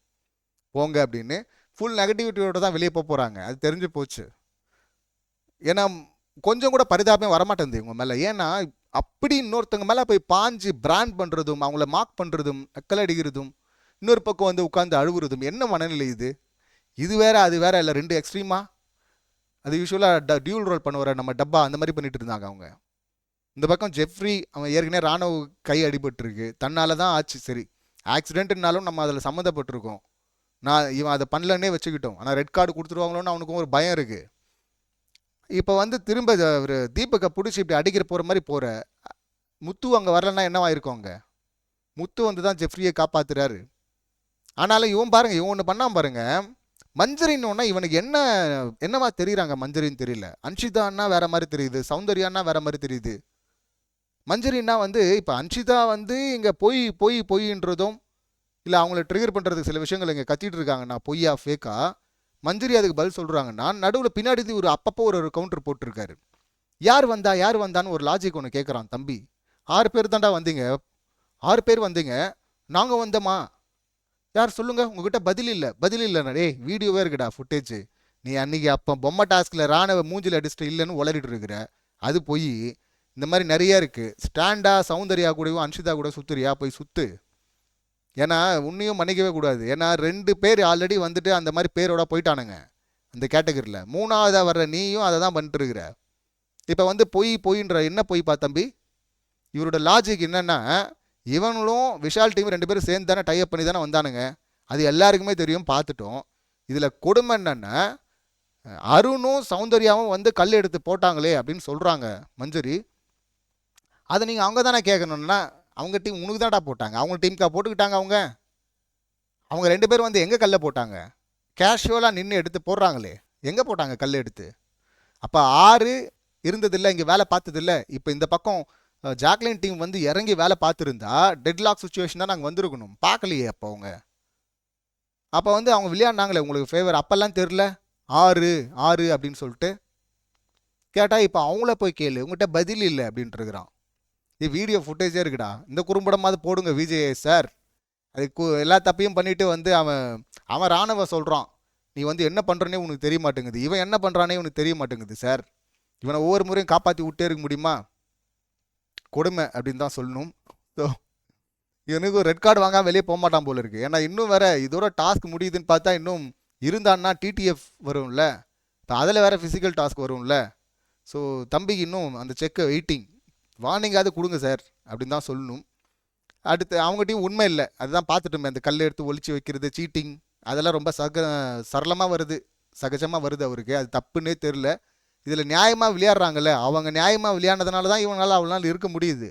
போங்க அப்படின்னு. ஃபுல் நெகட்டிவிட்டியோட தான் வெளியே போக போகிறாங்க. அது தெரிஞ்சு போச்சு. ஏன்னா கொஞ்சம் கூட பரிதாபமே வரமாட்டேங்குது இவங்க மேலே. ஏன்னா அப்படி இன்னொருத்தவங்க மேலே போய் பாஞ்சு பிராண்ட் பண்ணுறதும், அவங்கள மார்க் பண்ணுறதும், நக்கல் அடிக்கிறதும், இன்னொரு பக்கம் வந்து உட்காந்து அழுகுறதும், என்ன மனநிலை இது? இது வேற அது வேற இல்லை, ரெண்டு எக்ஸ்ட்ரீமா. அது யூஸ்வலாக டியூல் ரோல் பண்ணுவார நம்ம டப்பா, அந்த மாதிரி பண்ணிட்டு இருந்தாங்க அவங்க. இந்த பக்கம் ஜெஃப்ரி, அவன் ஏற்கனவே ராணுவ கை அடிபட்டுருக்கு, தன்னால தான் ஆச்சு. சரி, ஆக்சிடென்ட்னாலும் நம்ம அதில் சம்மந்தப்பட்டிருக்கோம். இவன் அதை பண்ணலன்னே வச்சுக்கிட்டோம். ஆனால் ரெட் கார்டு கொடுத்துருவாங்களோன்னு அவனுக்கும் ஒரு பயம் இருக்குது. இப்போ வந்து திரும்ப ஒரு தீபக்கை பிடிச்சி இப்படி அடிக்கிற போகிற மாதிரி போகிற முத்து அங்கே வரலன்னா என்னவாயிருக்கும்? அங்கே முத்து வந்து தான் ஜெஃப்ரியை காப்பாத்துறாரு. ஆனாலும் இவன் பாருங்க, இவன் ஒன்று பண்ணாம பாருங்க. மஞ்சரின்னு இவனுக்கு என்னவா தெரியுறாங்க? மஞ்சரின்னு தெரியல. அன்ஷிதான்னா வேற மாதிரி தெரியுது, சௌந்தர்யான்னா வேற மாதிரி தெரியுது. மஞ்சரின்னா வந்து இப்போ அன்ஷிதா வந்து இங்கே பொய்ன்றதும் இல்லை, அவங்கள ட்ரிகர் பண்ணுறதுக்கு சில விஷயங்கள் இங்கே கத்திட்டு இருக்காங்கன்னா பொய்யா ஃபேக்கா, மஞ்சரி அதுக்கு பதில் சொல்கிறாங்கன்னா நடுவில் பின்னாடி ஒரு அப்பப்போ ஒரு கவுண்டர் போட்டிருக்காரு. யார் வந்தான்னு ஒரு லாஜிக் ஒன்று கேட்குறான் தம்பி. 6 பேர் தாண்டா வந்தீங்க, 6 பேர் வந்தீங்க, நாங்கள் வந்தோமா? யார் சொல்லுங்க? உங்ககிட்ட பதில் இல்லைண்ணா. டேய், வீடியோவே இருக்குடா, ஃபுட்டேஜ். நீ அன்னைக்கு அப்போ பொம்மை டாஸ்கில் ராணுவ மூஞ்சில் அடிச்சுட்டு இல்லைன்னு உளறிட்டு இருக்கிற, அது போய் இந்த மாதிரி நிறைய இருக்குது. ஸ்டாண்டா சௌந்தர்யா கூடயும் அன்ஷிதா கூட சுத்துறியா? போய் சுத்து. ஏன்னா உன்னையும் மன்னிக்கவே கூடாது. ஏன்னா 2 பேர் ஆல்ரெடி வந்துட்டு அந்த மாதிரி பேரோட போயிட்டானுங்க அந்த கேட்டகரியில். 3ஆவதாக வர்ற நீயும் அதை தான் பண்ணிட்டு இருக்கிற. இப்போ வந்து பொய்ன்ற என்ன பொய்ப்பா தம்பி? இவரோட லாஜிக் என்னன்னா, இவங்களும் விஷால் டீம் 2 பேரும் சேர்ந்து தானே டைப் பண்ணி தானே வந்தானுங்க. அது எல்லாருக்குமே தெரியும், பார்த்துட்டோம். இதில் கொடுமை என்னன்னா, அருணும் சௌந்தர்யாவும் வந்து கல் எடுத்து போட்டாங்களே அப்படின்னு சொல்கிறாங்க மஞ்சரி. அதை நீங்கள் அவங்க தானே கேட்கணுன்னா, அவங்க டீம் உனக்கு தான்டா போட்டாங்க, அவங்க டீமுக்கா போட்டுக்கிட்டாங்க? அவங்க 2 பேரும் வந்து எங்கே கல்லை போட்டாங்க? கேஷுவலாக நின்று எடுத்து போடுறாங்களே, எங்கே போட்டாங்க கல் எடுத்து? அப்போ 6 இருந்ததில்லை, இங்கே வேலை பார்த்ததில்லை. இப்போ இந்த பக்கம் ஜாக்லின் டீம் வந்து இறங்கி வேலை பார்த்துருந்தா டெட்லாக் சுச்சுவேஷன் தான் நாங்கள் வந்திருக்கணும். பார்க்கலையே அப்போ அப்போ வந்து அவங்க விளையாடினாங்களே உங்களுக்கு ஃபேவர், அப்போல்லாம் தெரில 6 அப்படின்னு சொல்லிட்டு கேட்டால் இப்போ அவங்கள போய் கேளு, உங்கள்கிட்ட பதில் இல்லை அப்படின்ட்டு இருக்கிறான். இது வீடியோ ஃபுட்டேஜே இருக்குடா, இந்த குறும்படமாவது போடுங்க விஜய் சார். அது எல்லா தப்பையும் பண்ணிட்டு வந்து அவன் ராணுவ சொல்கிறான், நீ வந்து என்ன பண்ணுறனே உனக்கு தெரிய மாட்டேங்குது, இவன் என்ன பண்ணுறானே உனக்கு தெரிய மாட்டேங்குது சார். இவனை ஒவ்வொரு முறையும் காப்பாற்றி விட்டே இருக்க முடியுமா? கொடுமை அப்படின்னு தான் சொல்லணும். ஸோ இவனுக்கு ரெட் கார்டு வாங்காமல் வெளியே போக மாட்டான் போல இருக்கு. ஏன்னா இன்னும் வேற இதோட டாஸ்க் முடியுதுன்னு பார்த்தா இன்னும் இருந்தான்னா டிடிஎஃப் வரும்ல, இப்போ அதில் வேற ஃபிசிக்கல் டாஸ்க் வரும்ல. ஸோ தம்பிக்கு இன்னும் அந்த செக்கை வெயிட்டிங், வார்னிங்காவது கொடுங்க சார் அப்படின்னு தான் சொல்லணும். அடுத்து அவங்ககிட்டையும் உண்மை இல்லை, அதுதான் பார்த்துட்டோமே, அந்த கல் எடுத்து ஒழிச்சு வைக்கிறது, சீட்டிங், அதெல்லாம் ரொம்ப சரளமாக வருது, சகஜமாக வருது அவருக்கு. அது தப்புன்னே தெரில. இதில் நியாயமாக விளையாடுறாங்கல்ல, அவங்க நியாயமாக விளையாடுறதுனால தான் இவங்களால் அவ்வளோ நாள் இருக்க முடியுது.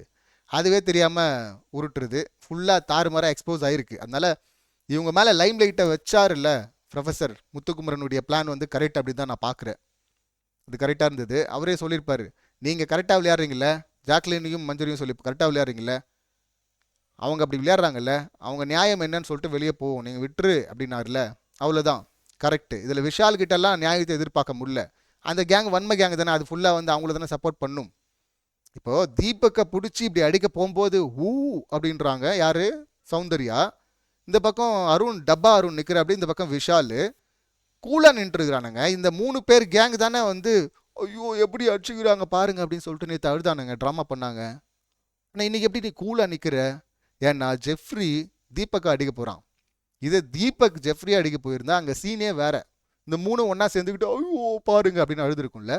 அதுவே தெரியாமல் உருட்டுறது, ஃபுல்லாக தாறுமாறாக எக்ஸ்போஸ் ஆகிருக்கு. அதனால் இவங்க மேலே லைம் லைட்டை வச்சார் இல்லை ப்ரொஃபஸர் முத்துக்குமரனுடைய பிளான் வந்து கரெக்ட் அப்படி தான் நான் பார்க்குறேன். அது கரெக்டாக இருந்தது. அவரே சொல்லியிருப்பார், நீங்கள் கரெக்டாக விளையாடுறீங்களே, ஜாக்லினையும் மஞ்சரியும் சொல்லி கரெக்டாக விளையாடுறீங்களே, அவங்க அப்படி விளையாடுறாங்கல்ல, அவங்க நியாயம் என்னன்னு சொல்லிட்டு வெளியே போவோம், நீங்கள் விட்டுரு அப்படின்னாருல, அவ்வளோதான் கரெக்டு. இதில் விஷால் கிட்டலாம் நியாயத்தை எதிர்பார்க்க முடியல. அந்த கேங் வன்மை கேங் தானே, அது ஃபுல்லாக வந்து அவங்கள தானே சப்போர்ட் பண்ணும். இப்போது தீபக்கை பிடிச்சி இப்படி அடிக்க போகும்போது ஊ அப்படின்றாங்க யார்? சௌந்தர்யா. இந்த பக்கம் அருண் நிற்கிற அப்படி, இந்த பக்கம் விஷால் கூலாக நின்றுருக்கிறானுங்க. இந்த 3 பேர் கேங் தானே வந்து ஐயோ எப்படி அடிச்சுக்கிறாங்க பாருங்க அப்படின்னு சொல்லிட்டு நேற்று அழுதானுங்க, ட்ராமா பண்ணாங்க. ஆனால் இன்றைக்கி எப்படி நீ கூலாக நிற்கிற? ஏன்னா ஜெஃப்ரி தீபக்கை அடிக்க போகிறான். இதை தீபக் ஜெஃப்ரியை அடிக்க போயிருந்தா அங்கே சீனே வேற. இந்த 3 ஒன்றா சேர்ந்துக்கிட்டு ஐயோ பாருங்க அப்படின்னு அழுதுருக்கும்ல.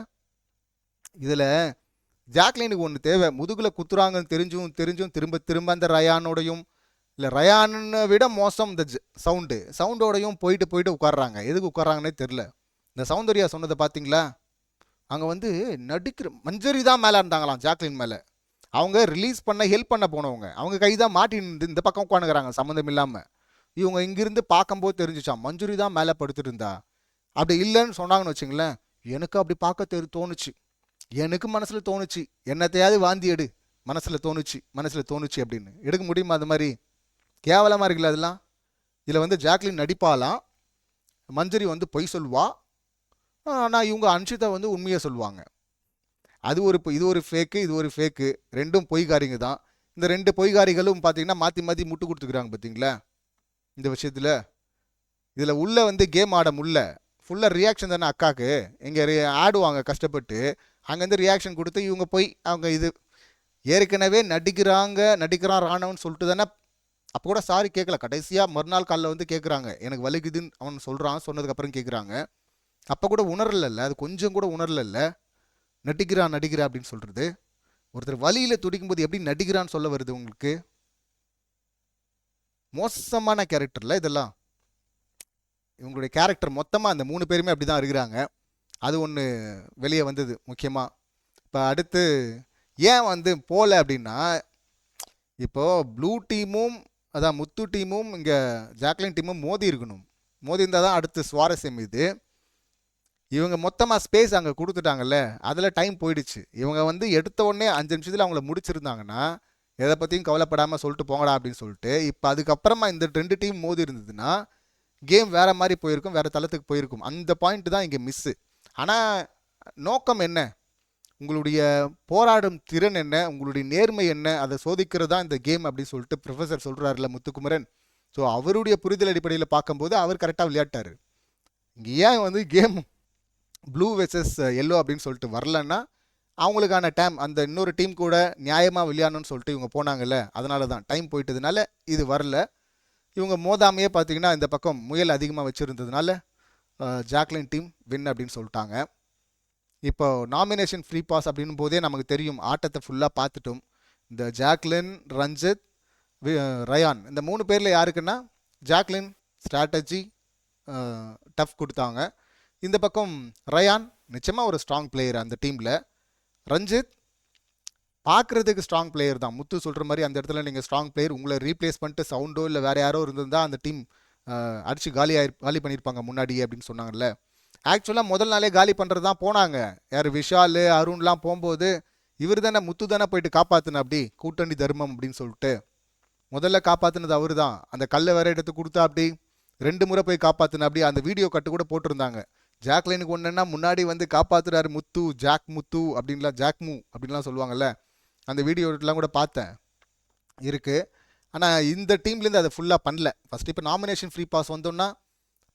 இதில் ஜாக்லினுக்கு ஒன்று தேவை, முதுகில் குத்துறாங்கன்னு தெரிஞ்சும் திரும்ப அந்த ரயானோடையும், இல்லை ரயானை விட மோசம் இந்த சவுண்டோடையும் போயிட்டு உட்காடுறாங்க. எதுக்கு உட்காராங்கன்னே தெரில. இந்த சௌந்தர்யா சொன்னதை பார்த்தீங்களா? அங்கே வந்து நடிக்கிற மஞ்சரி தான் மேலே இருந்தாங்களாம் ஜாக்லின் மேலே. அவங்க ரிலீஸ் பண்ண ஹெல்ப் பண்ண போனவங்க, அவங்க கை தான் மாட்டின்னு இந்த பக்கம் உட்காந்துக்கிறாங்க சம்மந்தம் இல்லாமல். இவங்க இங்கிருந்து பார்க்கும்போது தெரிஞ்சிச்சான் மஞ்சுரி தான் மேலே படுத்துட்டு இருந்தா. அப்படி இல்லைன்னு சொன்னாங்கன்னு வச்சுங்களேன், எனக்கு அப்படி பார்க்க தோணுச்சு, எனக்கு மனசில் தோணுச்சு, என்னத்தையாவது வாந்தி எடு, மனசில் தோணுச்சு அப்படின்னு. எடுக்க முடியுமா? அது மாதிரி கேவலமாக இருக்குல்ல அதெல்லாம். இதில் வந்து ஜாக்லின் நடிப்பாலாம், மஞ்சரி வந்து பொய் சொல்வா, ஆனால் இவங்க அன்ஷிதா வந்து உண்மையை சொல்லுவாங்க. இது ஒரு ஃபேக்கு, ரெண்டும் பொய்காரிங்க தான். இந்த 2 பொய்காரிகளும் பார்த்தீங்கன்னா மாற்றி முட்டு கொடுத்துக்கிறாங்க பார்த்தீங்களா இந்த விஷயத்தில். இதில் உள்ள வந்து கேம் ஆட முடியல. ஃபுல்லாக ரியாக்ஷன் தானே அக்காவுக்கு. இங்கே ஆடுவாங்க கஷ்டப்பட்டு, அங்கேருந்து ரியாக்ஷன் கொடுத்து இவங்க போய் அவங்க இது ஏற்கனவே நடிக்கிறான் ராணவன் சொல்லிட்டு தானே. அப்போ கூட சாரி கேட்கல, கடைசியாக மறுநாள் காலைல வந்து கேட்குறாங்க, எனக்கு வலிக்குதுன்னு அவன் சொல்கிறான். சொன்னதுக்கப்புறம் கேட்குறாங்க, அப்போ கூட உணரல, அது கொஞ்சம் கூட உணரல. நடிக்கிறான் அப்படின்னு சொல்கிறது. ஒருத்தர் வலியில் துடிக்கும்போது எப்படி நடிக்கிறான்னு சொல்ல வருது உங்களுக்கு? மோசமான கேரக்டரில் இதெல்லாம். இவங்களுடைய கேரக்டர் மொத்தமாக அந்த 3 பேருமே அப்படி தான் இருக்கிறாங்க. அது ஒன்று வெளியே வந்தது முக்கியமாக. இப்போ அடுத்து ஏன் வந்து போகல அப்படின்னா, இப்போது ப்ளூ டீமும் அதான் முத்து டீமும் இங்கே ஜாக்லின் டீமும் மோதி இருக்கணும். மோதி இருந்தால் தான் அடுத்து சுவாரஸ்யம். இது இவங்க மொத்தமாக ஸ்பேஸ் அங்கே கொடுத்துட்டாங்கல்ல, அதில் டைம் போயிடுச்சு. இவங்க வந்து எடுத்த உடனே 5 நிமிஷத்தில் அவங்கள முடிச்சிருந்தாங்கன்னா எதை பற்றியும் கவலைப்படாமல் சொல்லிட்டு போங்கடா அப்படின்னு சொல்லிட்டு, இப்போ அதுக்கப்புறமா இந்த 2 டீம் மோதி இருந்ததுன்னா கேம் வேறு மாதிரி போயிருக்கும், வேறு தளத்துக்கு போயிருக்கும். அந்த பாயிண்ட் தான் இங்கே மிஸ்ஸு. ஆனால் நோக்கம் என்ன, உங்களுடைய போராடும் திறன் என்ன, உங்களுடைய நேர்மை என்ன, அதை சோதிக்கிறது தான் இந்த கேம் அப்படின்னு சொல்லிட்டு ப்ரொஃபஸர் சொல்கிறாருல முத்துக்குமரன். ஸோ அவருடைய புரிதல் அடிப்படையில் பார்க்கும்போது அவர் கரெக்டாக விளையாட்டார். இங்கே ஏன் வந்து கேம் ப்ளூ வெர்சஸ் எல்லோ அப்படின்னு சொல்லிட்டு வரலன்னா, அவங்களுக்கான டைம் அந்த இன்னொரு டீம் கூட நியாயமாக விளையாடணும்னு சொல்லிட்டு இவங்க போனாங்கல்ல, அதனால தான் டைம் போயிட்டதுனால இது வரல. இவங்க மோதாமையே பார்த்தீங்கன்னா இந்த பக்கம் முயல் அதிகமாக வச்சுருந்ததுனால ஜாக்லின் டீம் வின் அப்படின்னு சொல்லிட்டாங்க. இப்போ நாமினேஷன் ஃப்ரீ பாஸ் அப்படின் போதே நமக்கு தெரியும், ஆட்டத்தை ஃபுல்லாக பார்த்துட்டோம். இந்த ஜாக்லின், ரஞ்சித், ரயான் இந்த 3 பேரில் யாருக்குன்னா ஜாக்லின் ஸ்ட்ராட்டஜி டஃப் கொடுத்தாங்க. இந்த பக்கம் ரயான் நிச்சயமாக ஒரு ஸ்ட்ராங் பிளேயர் அந்த டீமில். ரஞ்சித் பார்க்குறதுக்கு ஸ்ட்ராங் பிளேயர் தான். முத்து சொல்கிற மாதிரி அந்த இடத்துல நீங்கள் ஸ்ட்ராங் பிளேயர், உங்களை ரீப்ளேஸ் பண்ணிட்டு சவுண்டோ இல்லை வேறு யாரோ இருந்திருந்தால் அந்த டீம் அடித்து காலி பண்ணியிருப்பாங்க முன்னாடியே அப்படின்னு சொன்னாங்கல்ல. ஆக்சுவலாக முதல் நாளே காலி பண்ணுறது தான் போனாங்க. யார் விஷால் அருண்லாம் போகும்போது இவர் தானே முத்து தானே போயிட்டு காப்பாற்றின, அப்படி கூட்டணி தர்மம் அப்படின்னு சொல்லிட்டு முதல்ல காப்பாற்றினது அவர் தான். அந்த கல்லை வேற எடுத்து கொடுத்தா அப்படி 2 முறை போய் காப்பாற்றின, அப்படி அந்த வீடியோ கட்டு கூட போட்டிருந்தாங்க. ஜாக்லைனுக்கு ஒன்றுன்னா முன்னாடி வந்து காப்பாற்றுறாரு முத்து, ஜாக் முத்து அப்படின்லாம், ஜாக்மு அப்படின்லாம் சொல்லுவாங்கல்ல. அந்த வீடியோலாம் கூட பார்த்தேன் இருக்குது. ஆனால் இந்த டீம்லேருந்து அதை ஃபுல்லாக பண்ணல. ஃபஸ்ட்டு இப்போ நாமினேஷன் ஃப்ரீ பாஸ் வந்தோன்னா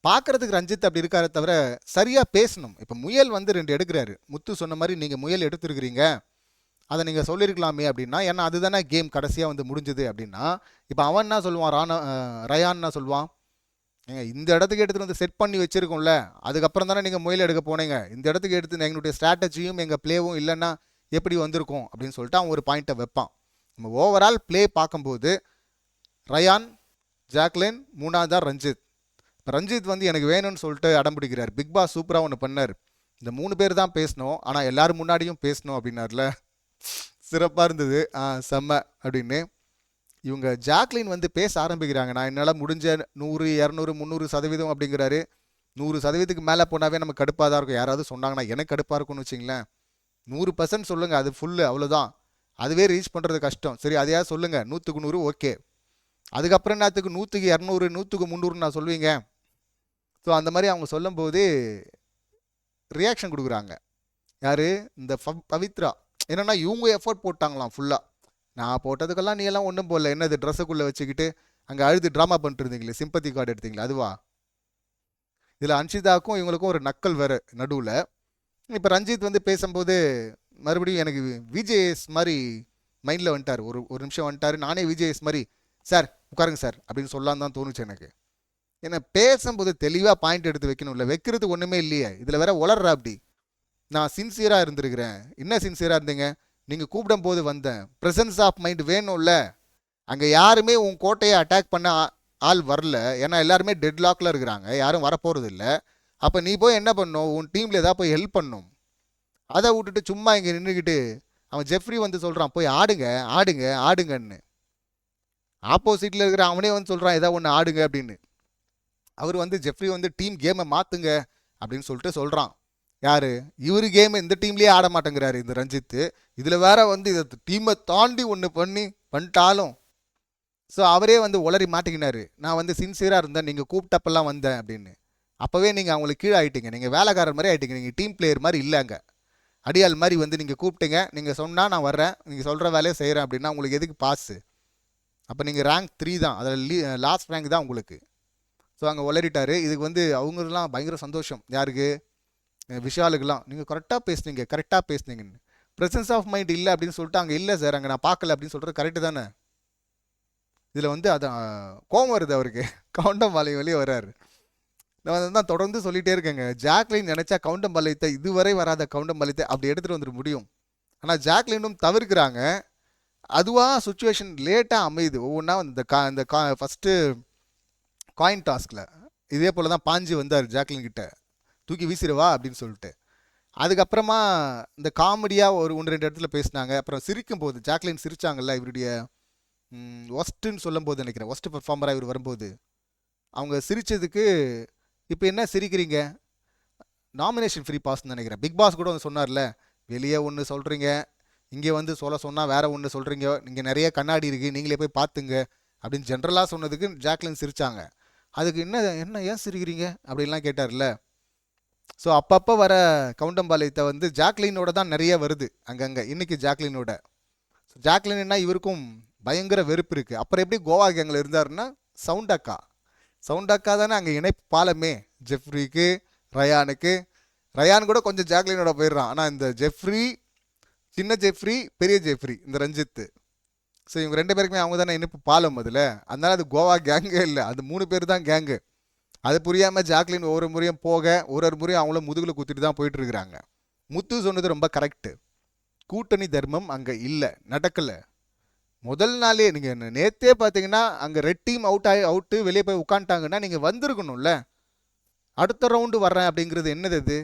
பார்க்குறதுக்கு ரஞ்சித் அப்படி இருக்காரே தவிர சரியாக பேசணும். இப்போ முயல் வந்து 2 எடுக்கிறாரு. முத்து சொன்ன மாதிரி நீங்கள் முயல் எடுத்துருக்கிறீங்க, அதை நீங்கள் சொல்லியிருக்கலாமே அப்படின்னா, ஏன்னா அதுதானே கேம் கடைசியாக வந்து முடிஞ்சுது அப்படின்னா. இப்போ அவன் என்ன சொல்லுவான், ரயான் என்ன சொல்லுவான், ஏங்க இந்த இடத்துக்கு எடுத்துகிட்டு வந்து செட் பண்ணி வச்சுருக்கோம்ல, அதுக்கப்புறம் தானே நீங்கள் முயல் எடுக்க போனீங்க, இந்த இடத்துக்கு எடுத்து எங்களுடைய ஸ்ட்ராட்டஜியும் எங்கள் பிளேவும் இல்லைன்னா எப்படி வந்திருக்கும் அப்படின்னு சொல்லிட்டு அவன் ஒரு பாயிண்ட்டை வைப்பான். நம்ம ஓவரால் பிளே பார்க்கும்போது ரயான், ஜாக்லின், 3ஆவது தான் ரஞ்சித். இப்போ ரஞ்சித் வந்து எனக்கு வேணும்னு சொல்லிட்டு அடம் பிடிக்கிறார். பிக் பாஸ் சூப்பராக ஒன்று பண்ணார், இந்த 3 பேர் தான் பேசணும் ஆனால் எல்லோரும் முன்னாடியும் பேசணும் அப்படின்னார்ல, சிறப்பாக இருந்தது. செம்ம அப்படின்னு. இவங்க ஜாக்லின் வந்து பேச ஆரம்பிக்கிறாங்க, நான் என்னால் முடிஞ்ச 100, 200, 300% அப்படிங்கிறாரு. 100%க்கு மேலே போனாவே நமக்கு கடுப்பாக தான் இருக்கும். யாராவது சொன்னாங்கன்னா எனக்கு கடுப்பாக இருக்கும்னு வச்சிங்களேன். 100% சொல்லுங்கள், அது ஃபுல்லு, அவ்வளோதான். அதுவே ரீச் பண்ணுறது கஷ்டம். சரி அதையாக சொல்லுங்கள், 100க்கு 100 ஓகே. அதுக்கப்புறம் என்னத்துக்கு 100க்கு 200, 100க்கு 300 நான் சொல்லுவீங்க. ஸோ அந்த மாதிரி அவங்க சொல்லும்போது ரியாக்ஷன் கொடுக்குறாங்க. யார், இந்த பவித்ரா. என்னென்னா இவங்க எஃபர்ட் போட்டாங்களாம் ஃபுல்லாக. நான் போட்டதுக்கெல்லாம் நீ எல்லாம் ஒன்றும் போடல, என்னது ட்ரெஸ்ஸுக்குள்ளே வச்சுக்கிட்டு அங்கே அழுது ட்ராமா பண்ணிட்டு இருந்தீங்களே, சிம்பத்தி கார்டு எடுத்தீங்களா, அதுவா? இதில் அன்ஷிதாவுக்கும் இவங்களுக்கும் ஒரு நக்கல் வேறு நடுவில். இப்போ ரஞ்சித் வந்து பேசும்போது மறுபடியும் எனக்கு விஜேஎஸ் மாதிரி மைண்டில் வந்துட்டார். ஒரு நிமிஷம் வந்துட்டார். நானே விஜேஎஸ் மாதிரி சார் உட்காருங்க சார் அப்படின்னு சொல்லலான்னு தான் தோணுச்சு எனக்கு. ஏன்னா பேசும்போது தெளிவாக பாயிண்ட் எடுத்து வைக்கணும், இல்லை வைக்கிறது ஒன்றுமே இல்லையே. இதில் வேற உளர்றா அப்படி. நான் சின்சியராக இருந்திருக்கிறேன். என்ன சின்சியராக இருந்தீங்க, நீங்கள் கூப்பிடும் போது வந்தேன். ப்ரெசன்ஸ் ஆஃப் மைண்ட் வேணும்ல. அங்கே யாருமே உன் கோட்டையை அட்டாக் பண்ண ஆள் வரல, ஏன்னா எல்லாருமே டெட் லாக்கில் இருக்கிறாங்க, யாரும் வரப்போகிறது இல்லை. அப்போ நீ போய் என்ன பண்ணும், உன் டீமில் ஏதாவது போய் ஹெல்ப் பண்ணும். அதை விட்டுட்டு சும்மா இங்கே நின்றுக்கிட்டு அவன் ஜெஃப்ரி வந்து சொல்கிறான் போய் ஆடுங்க ஆடுங்க ஆடுங்கன்னு. ஆப்போசிட்டில் இருக்கிற அவனே வந்து சொல்கிறான் ஏதாவது ஒன்று ஆடுங்க அப்படின்னு. அவர் வந்து ஜெஃப்ரி வந்து டீம் கேமை மாற்றுங்க அப்படின்னு சொல்லிட்டு சொல்கிறான். யார் இவர் கேமை இந்த டீம்லேயே ஆட மாட்டேங்கிறாரு இந்த ரஞ்சித்து. இதில் வேற வந்து இதை டீமை தாண்டி ஒன்று பண்ணிட்டாலும். ஸோ அவரே வந்து உளறி மாட்டிக்கினார். நான் வந்து சின்சியராக இருந்தேன், நீங்கள் கூப்பிட்டப்பெல்லாம் வந்தேன் அப்படின்னு. அப்போவே நீங்கள் அவங்களுக்கு கீழே ஆகிட்டீங்க, நீங்கள் வேலைக்காரர் மாதிரி ஆகிட்டீங்க, நீங்கள் டீம் பிளேயர் மாதிரி இல்லைங்க. அடியாள் மாதிரி வந்து நீங்கள் கூப்பிட்டீங்க, நீங்கள் சொன்னால் நான் வர்றேன், நீங்கள் சொல்கிற வேலையை செய்கிறேன் அப்படின்னா உங்களுக்கு எதுக்கு பாஸு? அப்போ நீங்கள் ரேங்க் 3 தான், அதில் லாஸ்ட் ரேங்க் தான் உங்களுக்கு. ஸோ அங்கே உளறிட்டாரு. இதுக்கு வந்து அவங்கலாம் பயங்கர சந்தோஷம். யாருக்கு? விஷாலுக்கெல்லாம். நீங்கள் கரெக்டாக பேசுனீங்கன்னு. ப்ரெசன்ஸ் ஆஃப் மைண்ட் இல்லை அப்படின்னு சொல்லிட்டு அங்கே இல்லை சார், அங்கே நான் பார்க்கல அப்படின்னு சொல்கிறது கரெக்டு தானே? இதில் வந்து அது கோவம் வருது அவருக்கு. கவுண்டம்பாளையம் வெளியே வர்றாரு. நான் தான் தொடர்ந்து சொல்லிகிட்டே இருக்கேங்க. ஜாக்லின் நினச்சா கவுண்டம்பாளையத்தை, இதுவரை வராத கவுண்டம்பாளையத்தை அப்படி எடுத்துகிட்டு வந்துட முடியும். ஆனால் ஜாக்லினும் தவிர்க்கிறாங்க. அதுவாக சுச்சுவேஷன் லேட்டாக அமையுது. ஒவ்வொன்றா இந்த ஃபஸ்ட்டு காயின் டாஸ்கில் இதே போல் தான் பாஞ்சு வந்தார் ஜாக்லின் கிட்ட, தூக்கி வீசிடுவா அப்படின்னு சொல்லிட்டு. அதுக்கப்புறமா இந்த காமெடியாக ஒரு 1-2 இடத்துல பேசினாங்க. அப்புறம் சிரிக்கும் போது ஜாக்லின் சிரிச்சாங்கல்ல, இவருடைய ஒஸ்ட்டுன்னு சொல்லும் போது நினைக்கிறேன், ஒஸ்ட் பெர்ஃபார்மராக இவர் வரும்போது அவங்க சிரித்ததுக்கு இப்போ என்ன சிரிக்கிறீங்க, நாமினேஷன் ஃப்ரீ பாஸ்ன்னு நினைக்கிறேன். பிக் பாஸ் கூட வந்து சொன்னார்ல, வெளியே ஒன்று சொல்கிறீங்க, இங்கே வந்து சொன்னால் வேறு ஒன்று சொல்கிறீங்க, இங்கே நிறைய கண்ணாடி இருக்குது, நீங்களே போய் பார்த்துங்க அப்படின்னு ஜென்ரலாக சொன்னதுக்கு ஜாக்லின் சிரித்தாங்க. அதுக்கு என்ன ஏன் சிரிக்கிறீங்க அப்படின்லாம் கேட்டார்ல. ஸோ அப்பப்போ வர கவுண்டம்பாளையத்தை வந்து ஜாக்லினோட தான் நிறைய வருது அங்கங்கே. இன்றைக்கி ஜாக்லினோட ஜாக்லின்னா இவருக்கும் பயங்கர வெறுப்பு இருக்குது. அப்புறம் எப்படி கோவா கேங்கில் இருந்தாருன்னா சவுண்ட் அக்கா தானே அங்கே இணைப்பு பாலமே ஜெஃப்ரிக்கு, ரயானுக்கு. ரயான் கூட கொஞ்சம் ஜாக்லினோட போயிடுறான். ஆனால் இந்த ஜெஃப்ரி, சின்ன ஜெஃப்ரி, பெரிய ஜெஃப்ரி, இந்த ரஞ்சித்து, ஸோ இவங்க 2 பேருக்குமே அவங்க தானே இணைப்பு பாலம் அதில். அதனால் அது கோவா கேங்கே இல்லை, அது 3 பேர் தான் கேங்கு. அது புரியாமல் ஜாக்லின் ஒவ்வொரு முறையும் ஒரு முறையும் அவங்கள முதுகில் குத்திட்டு தான் போயிட்டுருக்குறாங்க. முத்து சொன்னது ரொம்ப கரெக்டு. கூட்டணி தர்மம் அங்கே இல்லை, நடக்கலை. முதல் நாளே நீங்கள் நேற்றே பார்த்தீங்கன்னா அங்கே ரெட் டீம் அவுட்டு வெளியே போய் உட்காந்துட்டாங்கன்னா நீங்கள் வந்திருக்கணும்ல. அடுத்த ரவுண்டு வர்றேன் அப்படிங்கிறது என்னது அது?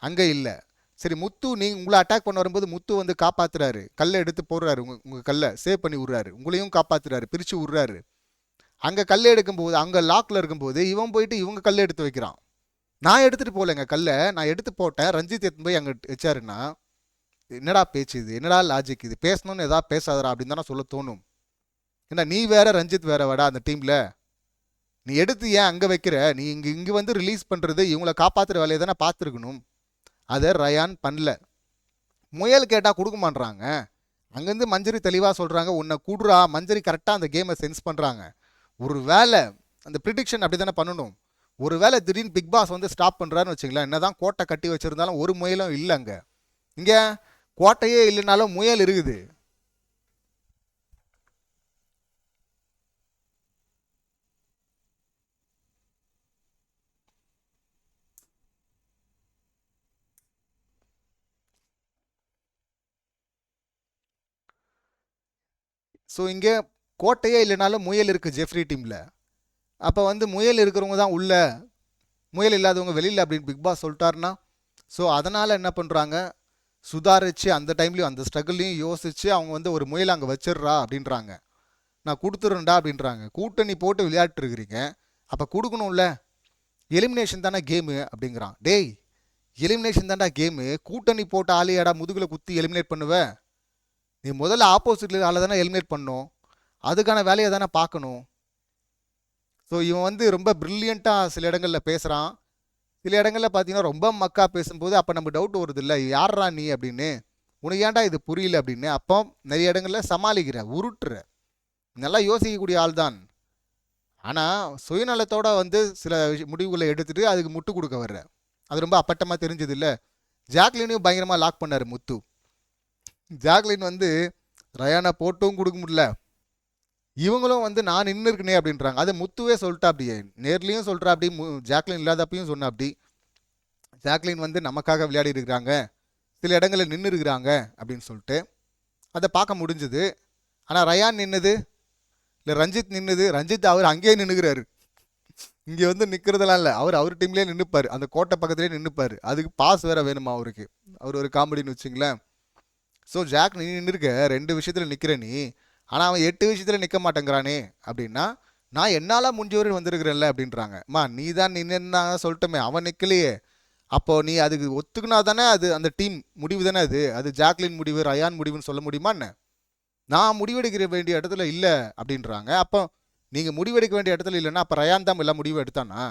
அங்கே இல்லை. சரி, முத்து உங்களை அட்டாக் பண்ண வரும்போது முத்து வந்து காப்பாற்றுறாரு, கல்லை எடுத்து போடுறாரு, உங்கள் கல்லை சேவ் பண்ணி விட்றாரு, உங்களையும் காப்பாற்றுறாரு, பிரித்து விட்றாரு. அங்கே கல்லை எடுக்கும்போது, அங்கே லாக்கில் இருக்கும்போது இவன் போயிட்டு இவங்க கல்லை எடுத்து வைக்கிறான். நான் எடுத்துகிட்டு போகலைங்க கல்லை, நான் எடுத்து போட்டேன், ரஞ்சித் எடுத்து போய் அங்கே வச்சாருன்னா என்னடா பேச்சு இது, என்னடா லாஜிக் இது? பேசணும்னு எதாவது பேசாதரா அப்படின்னு தானே சொல்ல தோணும். ஏன்னா நீ வேற ரஞ்சித் வேற வாடா அந்த டீமில். நீ எடுத்து ஏன் அங்கே வைக்கிற? நீ இங்கே வந்து ரிலீஸ் பண்ணுறது இவங்களை காப்பாற்றுற வேலையை தானே பார்த்துருக்கணும். அதை ரயான் பண்ணல. முயல் கேட்டால் கொடுக்க மாட்றாங்க. அங்கேருந்து மஞ்சரி தெளிவாக சொல்கிறாங்க, உன்னை கூடுறா. மஞ்சரி கரெக்டாக அந்த கேமை சென்ஸ் பண்ணுறாங்க. ஒரு வேலை அந்த ப்ரிடிக்ஷன் அப்படி தானே பண்ணணும். ஒரு வேலை திடீர்னு பிக் பாஸ் வந்து ஸ்டாப் பண்ணுறாருன்னு வச்சுங்களேன், என்ன தான் கோட்டை கட்டி வச்சுருந்தாலும் ஒரு முயலும் இல்லை. அங்கே இங்கே கோட்டையே இல்லைனாலும் முயல் இருக்குது. ஸோ இங்கே கோட்டையே இல்லைனாலும் முயல் இருக்குது ஜெஃப்ரி டீமில். அப்போ வந்து முயல் இருக்கிறவங்க தான் உள்ள, முயல் இல்லாதவங்க வெளியில் அப்படின்னு பிக் பாஸ் சொல்லிட்டாருன்னா, ஸோ அதனால் என்ன பண்ணுறாங்க, சுதாரித்து அந்த டைம்லையும் அந்த ஸ்ட்ரகிளையும் யோசித்து அவங்க வந்து ஒரு முயல் அங்கே வச்சிடுறா அப்படின்றாங்க. நான் கொடுத்துருண்டா அப்படின்றாங்க. கூட்டணி போட்டு விளையாட்டுருக்கிறீங்க, அப்போ கொடுக்கணும்ல. எலிமினேஷன் தானே கேமு அப்படிங்கிறான். டேய், எலிமினேஷன் தான்டா கேமு. கூட்டணி போட்ட ஆளையாடா முதுகில் குத்தி எலிமினேட் பண்ணுவேன்? நீ முதல்ல ஆப்போசிட்டில் ஆளை தானே எலிமினேட் பண்ணணும், அதுக்கான வேலையை தானே பார்க்கணும். ஸோ இவன் வந்து ரொம்ப ப்ரில்லியண்ட்டாக சில இடங்களில் பேசுகிறான், சில இடங்களில் பார்த்தீங்கன்னா ரொம்ப மக்கா பேசும்போது அப்போ நமக்கு டவுட் வருது இல்லை, யாரா நீ அப்படின்னு, உனக்கு ஏன்டா இது புரியல அப்படின்னு. அப்போ நிறைய இடங்களில் சமாளிக்கிற, உருட்டுற, நல்லா யோசிக்கக்கூடிய ஆள் தான். ஆனால் சுயநலத்தோடு வந்து சில முடிவுகளை எடுத்துகிட்டு அதுக்கு முட்டு கொடுக்க வர்ற, அது ரொம்ப அப்பட்டமாக தெரிஞ்சது இல்லை. ஜாக்லினையும் பயங்கரமாக லாக் பண்ணார் முத்து. ஜாக்லின் வந்து ரயானா போட்டும் கொடுக்க முடியல, இவங்களும் வந்து நான் நின்று இருக்கனே அப்படின்றாங்க. அதை முத்துவே சொல்லிட்டா, அப்படியே நேர்லேயும் சொல்கிறா, அப்படி ஜாக்லின் இல்லாதப்பையும் சொன்ன. அப்படி ஜாக்லின் வந்து நமக்காக விளையாடி இருக்கிறாங்க, சில இடங்களில் நின்று இருக்கிறாங்க அப்படின்னு சொல்லிட்டு அதை பார்க்க முடிஞ்சுது. ஆனால் ரயான் நின்றுது இல்லை, ரஞ்சித் நின்றுது. ரஞ்சித் அவர் அங்கேயே நின்றுக்கிறாரு, இங்கே வந்து நிற்கிறதெல்லாம் இல்லை. அவர் டீம்லேயே நின்றுப்பார், அந்த கோட்டை பக்கத்துலேயே நின்றுப்பார். அதுக்கு பாஸ் வேறு வேணுமா அவருக்கு, அவர் ஒரு காமெடின்னு வச்சுங்களேன். ஸோ ஜாக் நீ நின்றுருக்க 2 விஷயத்தில் நிற்கிற நீ, ஆனால் அவன் 8 விஷயத்தில் நிற்க மாட்டேங்கிறானே அப்படின்னா, நான் என்னால் முடிஞ்சவரை வந்திருக்கிறேன்ல அப்படின்றாங்க. நீ தான் நின்னா சொல்லிட்டோமே, அவன் நிற்கலையே. அப்போது நீ அதுக்கு ஒத்துக்குனா தானே அது அந்த டீம் முடிவு தானே, அது ஜாக்லின் முடிவு, ரயான் முடிவுன்னு சொல்ல முடியுமா என்ன? நான் முடிவெடுக்கிற வேண்டிய இடத்துல இல்லை அப்படின்றாங்க. அப்போ நீங்கள் முடிவெடுக்க வேண்டிய இடத்துல இல்லைன்னா அப்போ ரயான் தான் எல்லாம் முடிவு எடுத்தானா?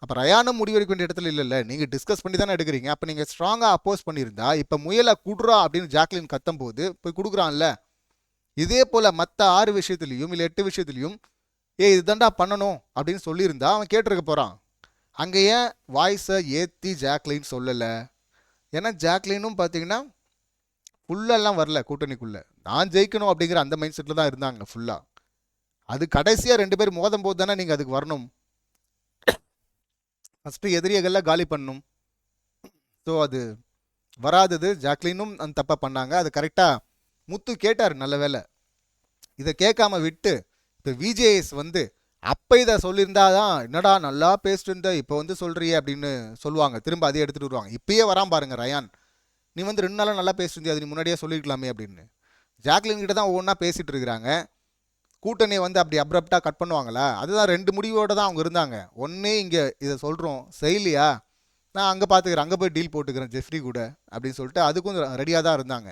அப்போ ரயானும் முடிவெடுக்க வேண்டிய இடத்துல இல்லைல்ல, நீங்கள் டிஸ்கஸ் பண்ணி தானே எடுக்கிறீங்க. அப்போ நீங்கள் ஸ்ட்ராங்காக அப்போஸ் பண்ணியிருந்தா இப்போ முயலை குடுறா அப்படின்னு ஜாக்லின் கத்தும் போது போய் கொடுக்குறான்ல. இதே போல் மற்ற 6 விஷயத்துலையும் இல்லை 8 விஷயத்துலையும் இதுதான்டா பண்ணணும் அப்படின்னு சொல்லியிருந்தா அவன் கேட்டிருக்க போகிறான். அங்கே ஏன் வாய்ஸை ஏற்றி ஜாக்லின் சொல்லலை? ஏன்னா ஜாக்லினும் பார்த்தீங்கன்னா ஃபுல்லெல்லாம் வரல கூட்டணிக்குள்ளே. நான் ஜெயிக்கணும் அப்படிங்கிற அந்த மைண்ட் செட்டில் தான் இருந்தாங்க ஃபுல்லாக. அது கடைசியாக 2 பேர் மோதும் போது தானே நீங்கள் அதுக்கு வரணும். ஃபஸ்ட்டு எதிரியெல்லாம் காலி பண்ணணும். ஸோ அது வராதது ஜாக்லினும் அந்த தப்பாக பண்ணாங்க. அது கரெக்டாக முத்து கேட்டார், நல்ல வேலை. இதை கேட்காம விட்டு இப்போ விஜேஎஸ் வந்து அப்போ இதை சொல்லியிருந்தா தான் என்னடா நல்லா பேசிட்டு இருந்த இப்போ வந்து சொல்கிறியே அப்படின்னு சொல்லுவாங்க. திரும்ப அதே எடுத்துகிட்டு வருவாங்க. இப்பயே வரான் பாருங்க ரயான், நீ வந்து 2 நாளாக நல்லா பேசிட்டு இருந்தியா, அது நீ முன்னாடியே சொல்லியிருக்கலாமே அப்படின்னு. ஜாக்லின் கிட்ட தான் ஒவ்வொன்றா பேசிகிட்டு இருக்கிறாங்க. கூட்டணியை வந்து அப்படி அப்ரப்டாக கட் பண்ணுவாங்களா? அதுதான் 2 முடிவோடு தான் அவங்க இருந்தாங்க. ஒன்றே இங்கே இதை சொல்கிறோம் செய்யலையா, நான் அங்கே பார்த்துக்கிறேன், அங்கே போய் டீல் போட்டுக்கிறேன் ஜெஃப்ரி கூட அப்படின்னு சொல்லிட்டு அதுக்கும் ரெடியாக தான் இருந்தாங்க.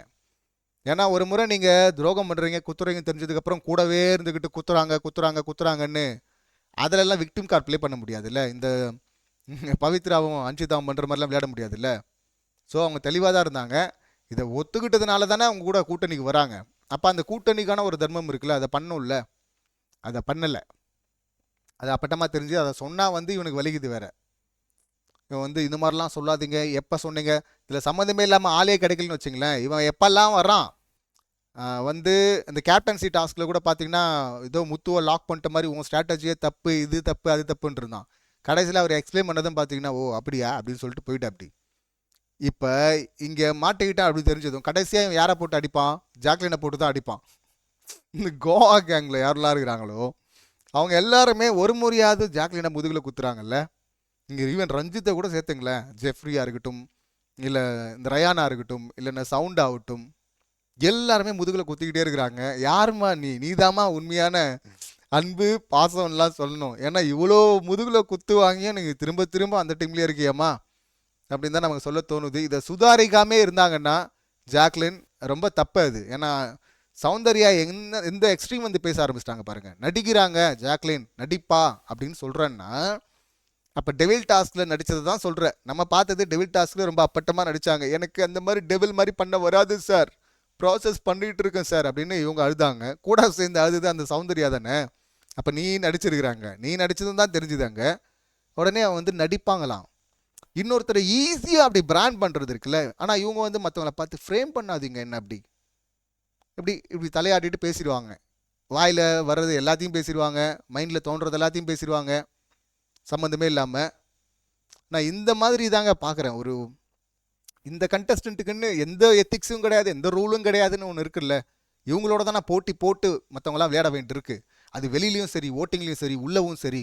ஏன்னா ஒரு முறை நீங்கள் துரோகம் பண்ணுறீங்க குத்துறீங்க தெரிஞ்சதுக்கப்புறம் கூடவே இருந்துக்கிட்டு குத்துறாங்கன்னு அதிலெல்லாம் விக்டிம் கார்டு ப்ளே பண்ண முடியாதுல்ல. இந்த பவித்ராவும் அஞ்சிதாவும் பண்ணுற மாதிரிலாம் விளையாட முடியாதுல்ல. ஸோ அவங்க தெளிவாக தான் இருந்தாங்க. இதை ஒத்துக்கிட்டதுனால தானே அவங்க கூட கூட்டணிக்கு வராங்க. அப்போ அந்த கூட்டணிக்கான ஒரு தர்மம் இருக்குல்ல, அதை பண்ணும்ல, அதை பண்ணலை. அது அப்பட்டமாக தெரிஞ்சு அதை சொன்னால் வந்து இவனுக்கு வலிக்குது வேற. இவன் வந்து இந்த மாதிரிலாம் சொல்லாதீங்க, எப்போ சொன்னீங்க, இதில் சம்மந்தமே இல்லாமல் ஆளே கிடைக்கலன்னு வச்சுங்களேன். இவன் எப்பெல்லாம் வரான் வந்து இந்த கேப்டன்சி டாஸ்கில் கூட பார்த்தீங்கன்னா ஏதோ முத்துவை லாக் பண்ணிட்ட மாதிரி உன் ஸ்ட்ராட்டஜியே தப்பு, இது தப்பு அது தப்புன்னு இருந்தான். கடைசியில் அவர் எக்ஸ்பிளைன் பண்ணதும் பார்த்தீங்கன்னா ஓ அப்படியா அப்படின்னு சொல்லிட்டு போயிட்டு அப்படி. இப்போ இங்கே மாட்டிக்கிட்டான் அப்படி தெரிஞ்சதும் கடைசியாக இவன் யாரை போட்டு அடிப்பான்? ஜாக்லினை போட்டு தான் அடிப்பான். இந்த கோவா கேங்கில் யாரெல்லாம் இருக்கிறாங்களோ அவங்க எல்லாருமே ஒரு முறையாவது ஜாக்லினை முதுகில் குத்துறாங்கல்ல. இங்கே ஈவன் ரஞ்சித்தை கூட சேர்த்துங்களேன், ஜெஃப்ரியாக இருக்கட்டும், இல்லை இந்த ரயானா இருக்கட்டும், இல்லைன்னா சவுண்ட் ஆகட்டும், எல்லாருமே முதுகில் குத்திக்கிட்டே இருக்கிறாங்க. யாருமா நீதாம்மா உண்மையான அன்பு பாசம்லாம் சொல்லணும். ஏன்னா இவ்வளோ முதுகில் குத்து வாங்கியே நீங்கள் திரும்ப திரும்ப அந்த டீம்லேயே இருக்கியம்மா அப்படின்னு தான் நமக்கு சொல்ல தோணுது. இதை சுதாரிக்காமே இருந்தாங்கன்னா ஜாக்லின் ரொம்ப தப்பு அது. ஏன்னா சௌந்தர்யா எந்த எக்ஸ்ட்ரீம் வந்து பேச ஆரம்பிச்சிட்டாங்க பாருங்கள். நடிக்கிறாங்க ஜாக்லின் நடிப்பா அப்படின்னு சொல்கிறேன்னா அப்போ டெவில் டாஸ்கில் நடித்தது தான் சொல்கிறேன். நம்ம பார்த்தது டெவில் டாஸ்கில் ரொம்ப அப்பட்டமாக நடித்தாங்க. எனக்கு அந்த மாதிரி டெவில் மாதிரி பண்ண வராது சார், ப்ராசஸ் பண்ணிகிட்டு இருக்கேன் சார் அப்படின்னு இவங்க அழுதாங்க. கூட சேர்ந்து அழுது அந்த சௌந்தர்யா தானே. அப்போ நீ நடிச்சிருக்கிறாங்க, நீ நடிச்சதும் தான் தெரிஞ்சுதாங்க. உடனே அவன் வந்து நடிப்பாங்களாம். இன்னொருத்தர் ஈஸியாக அப்படி பிராண்ட் பண்ணுறது இருக்குல்ல. ஆனால் இவங்க வந்து மற்றவங்களை பார்த்து ஃப்ரேம் பண்ணாதீங்க என்ன அப்படி இப்படி தலையாட்டிட்டு பேசிடுவாங்க. வாயில் வர்றது எல்லாத்தையும் பேசிடுவாங்க, மைண்டில் தோன்றது எல்லாத்தையும் பேசிடுவாங்க சம்மந்தமே இல்லாமல். நான் இந்த மாதிரி தாங்க பார்க்குறேன். ஒரு இந்த கண்டஸ்டண்ட்டுக்குன்னு எந்த எத்திக்ஸும் கிடையாது, எந்த ரூலும் கிடையாதுன்னு ஒன்று இருக்குல்ல. இவங்களோட தான் நான் போட்டி போட்டு மற்றவங்களாம் விளையாட வேண்டியிருக்கு. அது வெளியிலையும் சரி, ஓட்டிங்லேயும் சரி, உள்ளவும் சரி.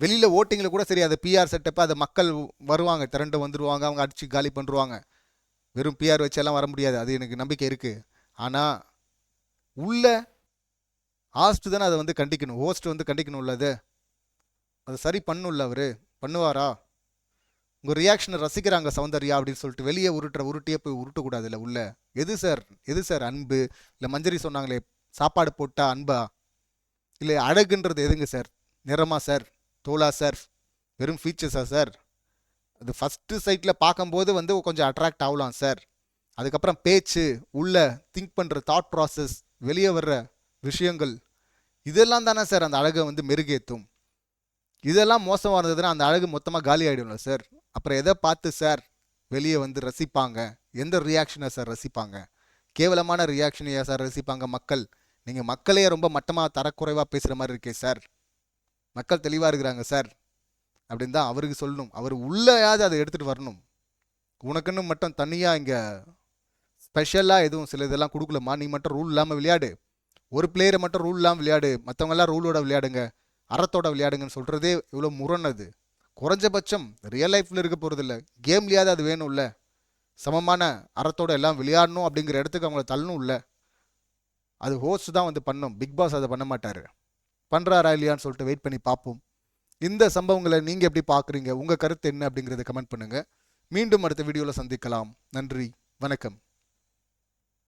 வெளியில் ஓட்டிங்கில் கூட சரி, அது பிஆர் செட்டப்போ அதை மக்கள் வருவாங்க, திரண்டு வந்துடுவாங்க, அவங்க அடித்து காலி பண்ணுவாங்க. வெறும் பிஆர் வச்செல்லாம் வர முடியாது, அது எனக்கு நம்பிக்கை இருக்குது. ஆனால் உள்ள ஹாஸ்ட் தானே அதை வந்து கண்டிக்கணும், ஹோஸ்ட் வந்து கண்டிக்கணும்ல. அது சரி பண்ணும்ல. அவர் பண்ணுவாரா? உங்கள் ரியாக்ஷனை ரசிக்கிறாங்க சௌந்தர்யா அப்படின்னு சொல்லிட்டு வெளியே உருட்டியே போய் உருட்டக்கூடாது இல்லை உள்ள. எது சார் அன்பு? இல்லை மஞ்சரி சொன்னாங்களே சாப்பாடு போட்டால் அன்பா? இல்லை அழகுன்றது எதுங்க சார்? நிறமா சார்? தோலா சார்? வெறும் ஃபீச்சர்ஸா சார்? அது ஃபஸ்ட்டு சைட்டில் பார்க்கும்போது வந்து கொஞ்சம் அட்ராக்ட் ஆகலாம் சார். அதுக்கப்புறம் பேச்சு, உள்ள திங்க் பண்ணுற தாட் ப்ராசஸ், வெளியே வர்ற விஷயங்கள், இதெல்லாம் தானே சார் அந்த அழகை வந்து மெருகேற்றும். இதெல்லாம் மோசமாக இருந்ததுன்னா அந்த அழகு மொத்தமாக காலி ஆகிடும்ல சார். அப்புறம் எதை பார்த்து சார் வெளியே வந்து ரசிப்பாங்க? எந்த ரியாக்ஷனை சார் ரசிப்பாங்க? கேவலமான ரியாக்ஷனையா சார் ரசிப்பாங்க மக்கள்? நீங்கள் மக்களையே ரொம்ப மட்டமாக தரக்குறைவாக பேசுகிற மாதிரி இருக்கே சார். மக்கள் தெளிவாக இருக்கிறாங்க சார் அப்படின்னு தான் அவருக்கு சொல்லணும். அவர் உள்ளேயாவது அதை எடுத்துகிட்டு வரணும். உனக்குன்னு மட்டும் தனியாக இங்கே ஸ்பெஷலாக எதுவும் சில இதெல்லாம் கொடுக்கலம்மா, நீ மட்டும் ரூல் இல்லாமல் விளையாடு, ஒரு பிளேயரை மட்டும் ரூல் இல்லாமல் விளையாடு, மற்றவங்கெல்லாம் ரூலோட விளையாடுங்க, அறத்தோட விளையாடுங்கன்னு சொல்கிறதே இவ்வளோ முரணது. குறைஞ்சபட்சம் ரியல் லைஃப்பில் இருக்க போகிறதில்ல, கேம்லேயாவது அது வேணும்ல. சமமான அறத்தோடு எல்லாம் விளையாடணும் அப்படிங்கிற இடத்துக்கு அவங்கள தள்ளணும் இல்லை. அது ஹோஸ்ட் தான் வந்து பண்ணும், பிக் பாஸ் அதை பண்ண மாட்டார். பண்ணுறாரா இல்லையான்னு சொல்லிட்டு வெயிட் பண்ணி பார்ப்போம். இந்த சம்பவங்களை நீங்கள் எப்படி பார்க்குறீங்க? உங்கள் கருத்து என்ன அப்படிங்கிறத கமெண்ட் பண்ணுங்கள். மீண்டும் அடுத்த வீடியோவில் சந்திக்கலாம். நன்றி, வணக்கம்.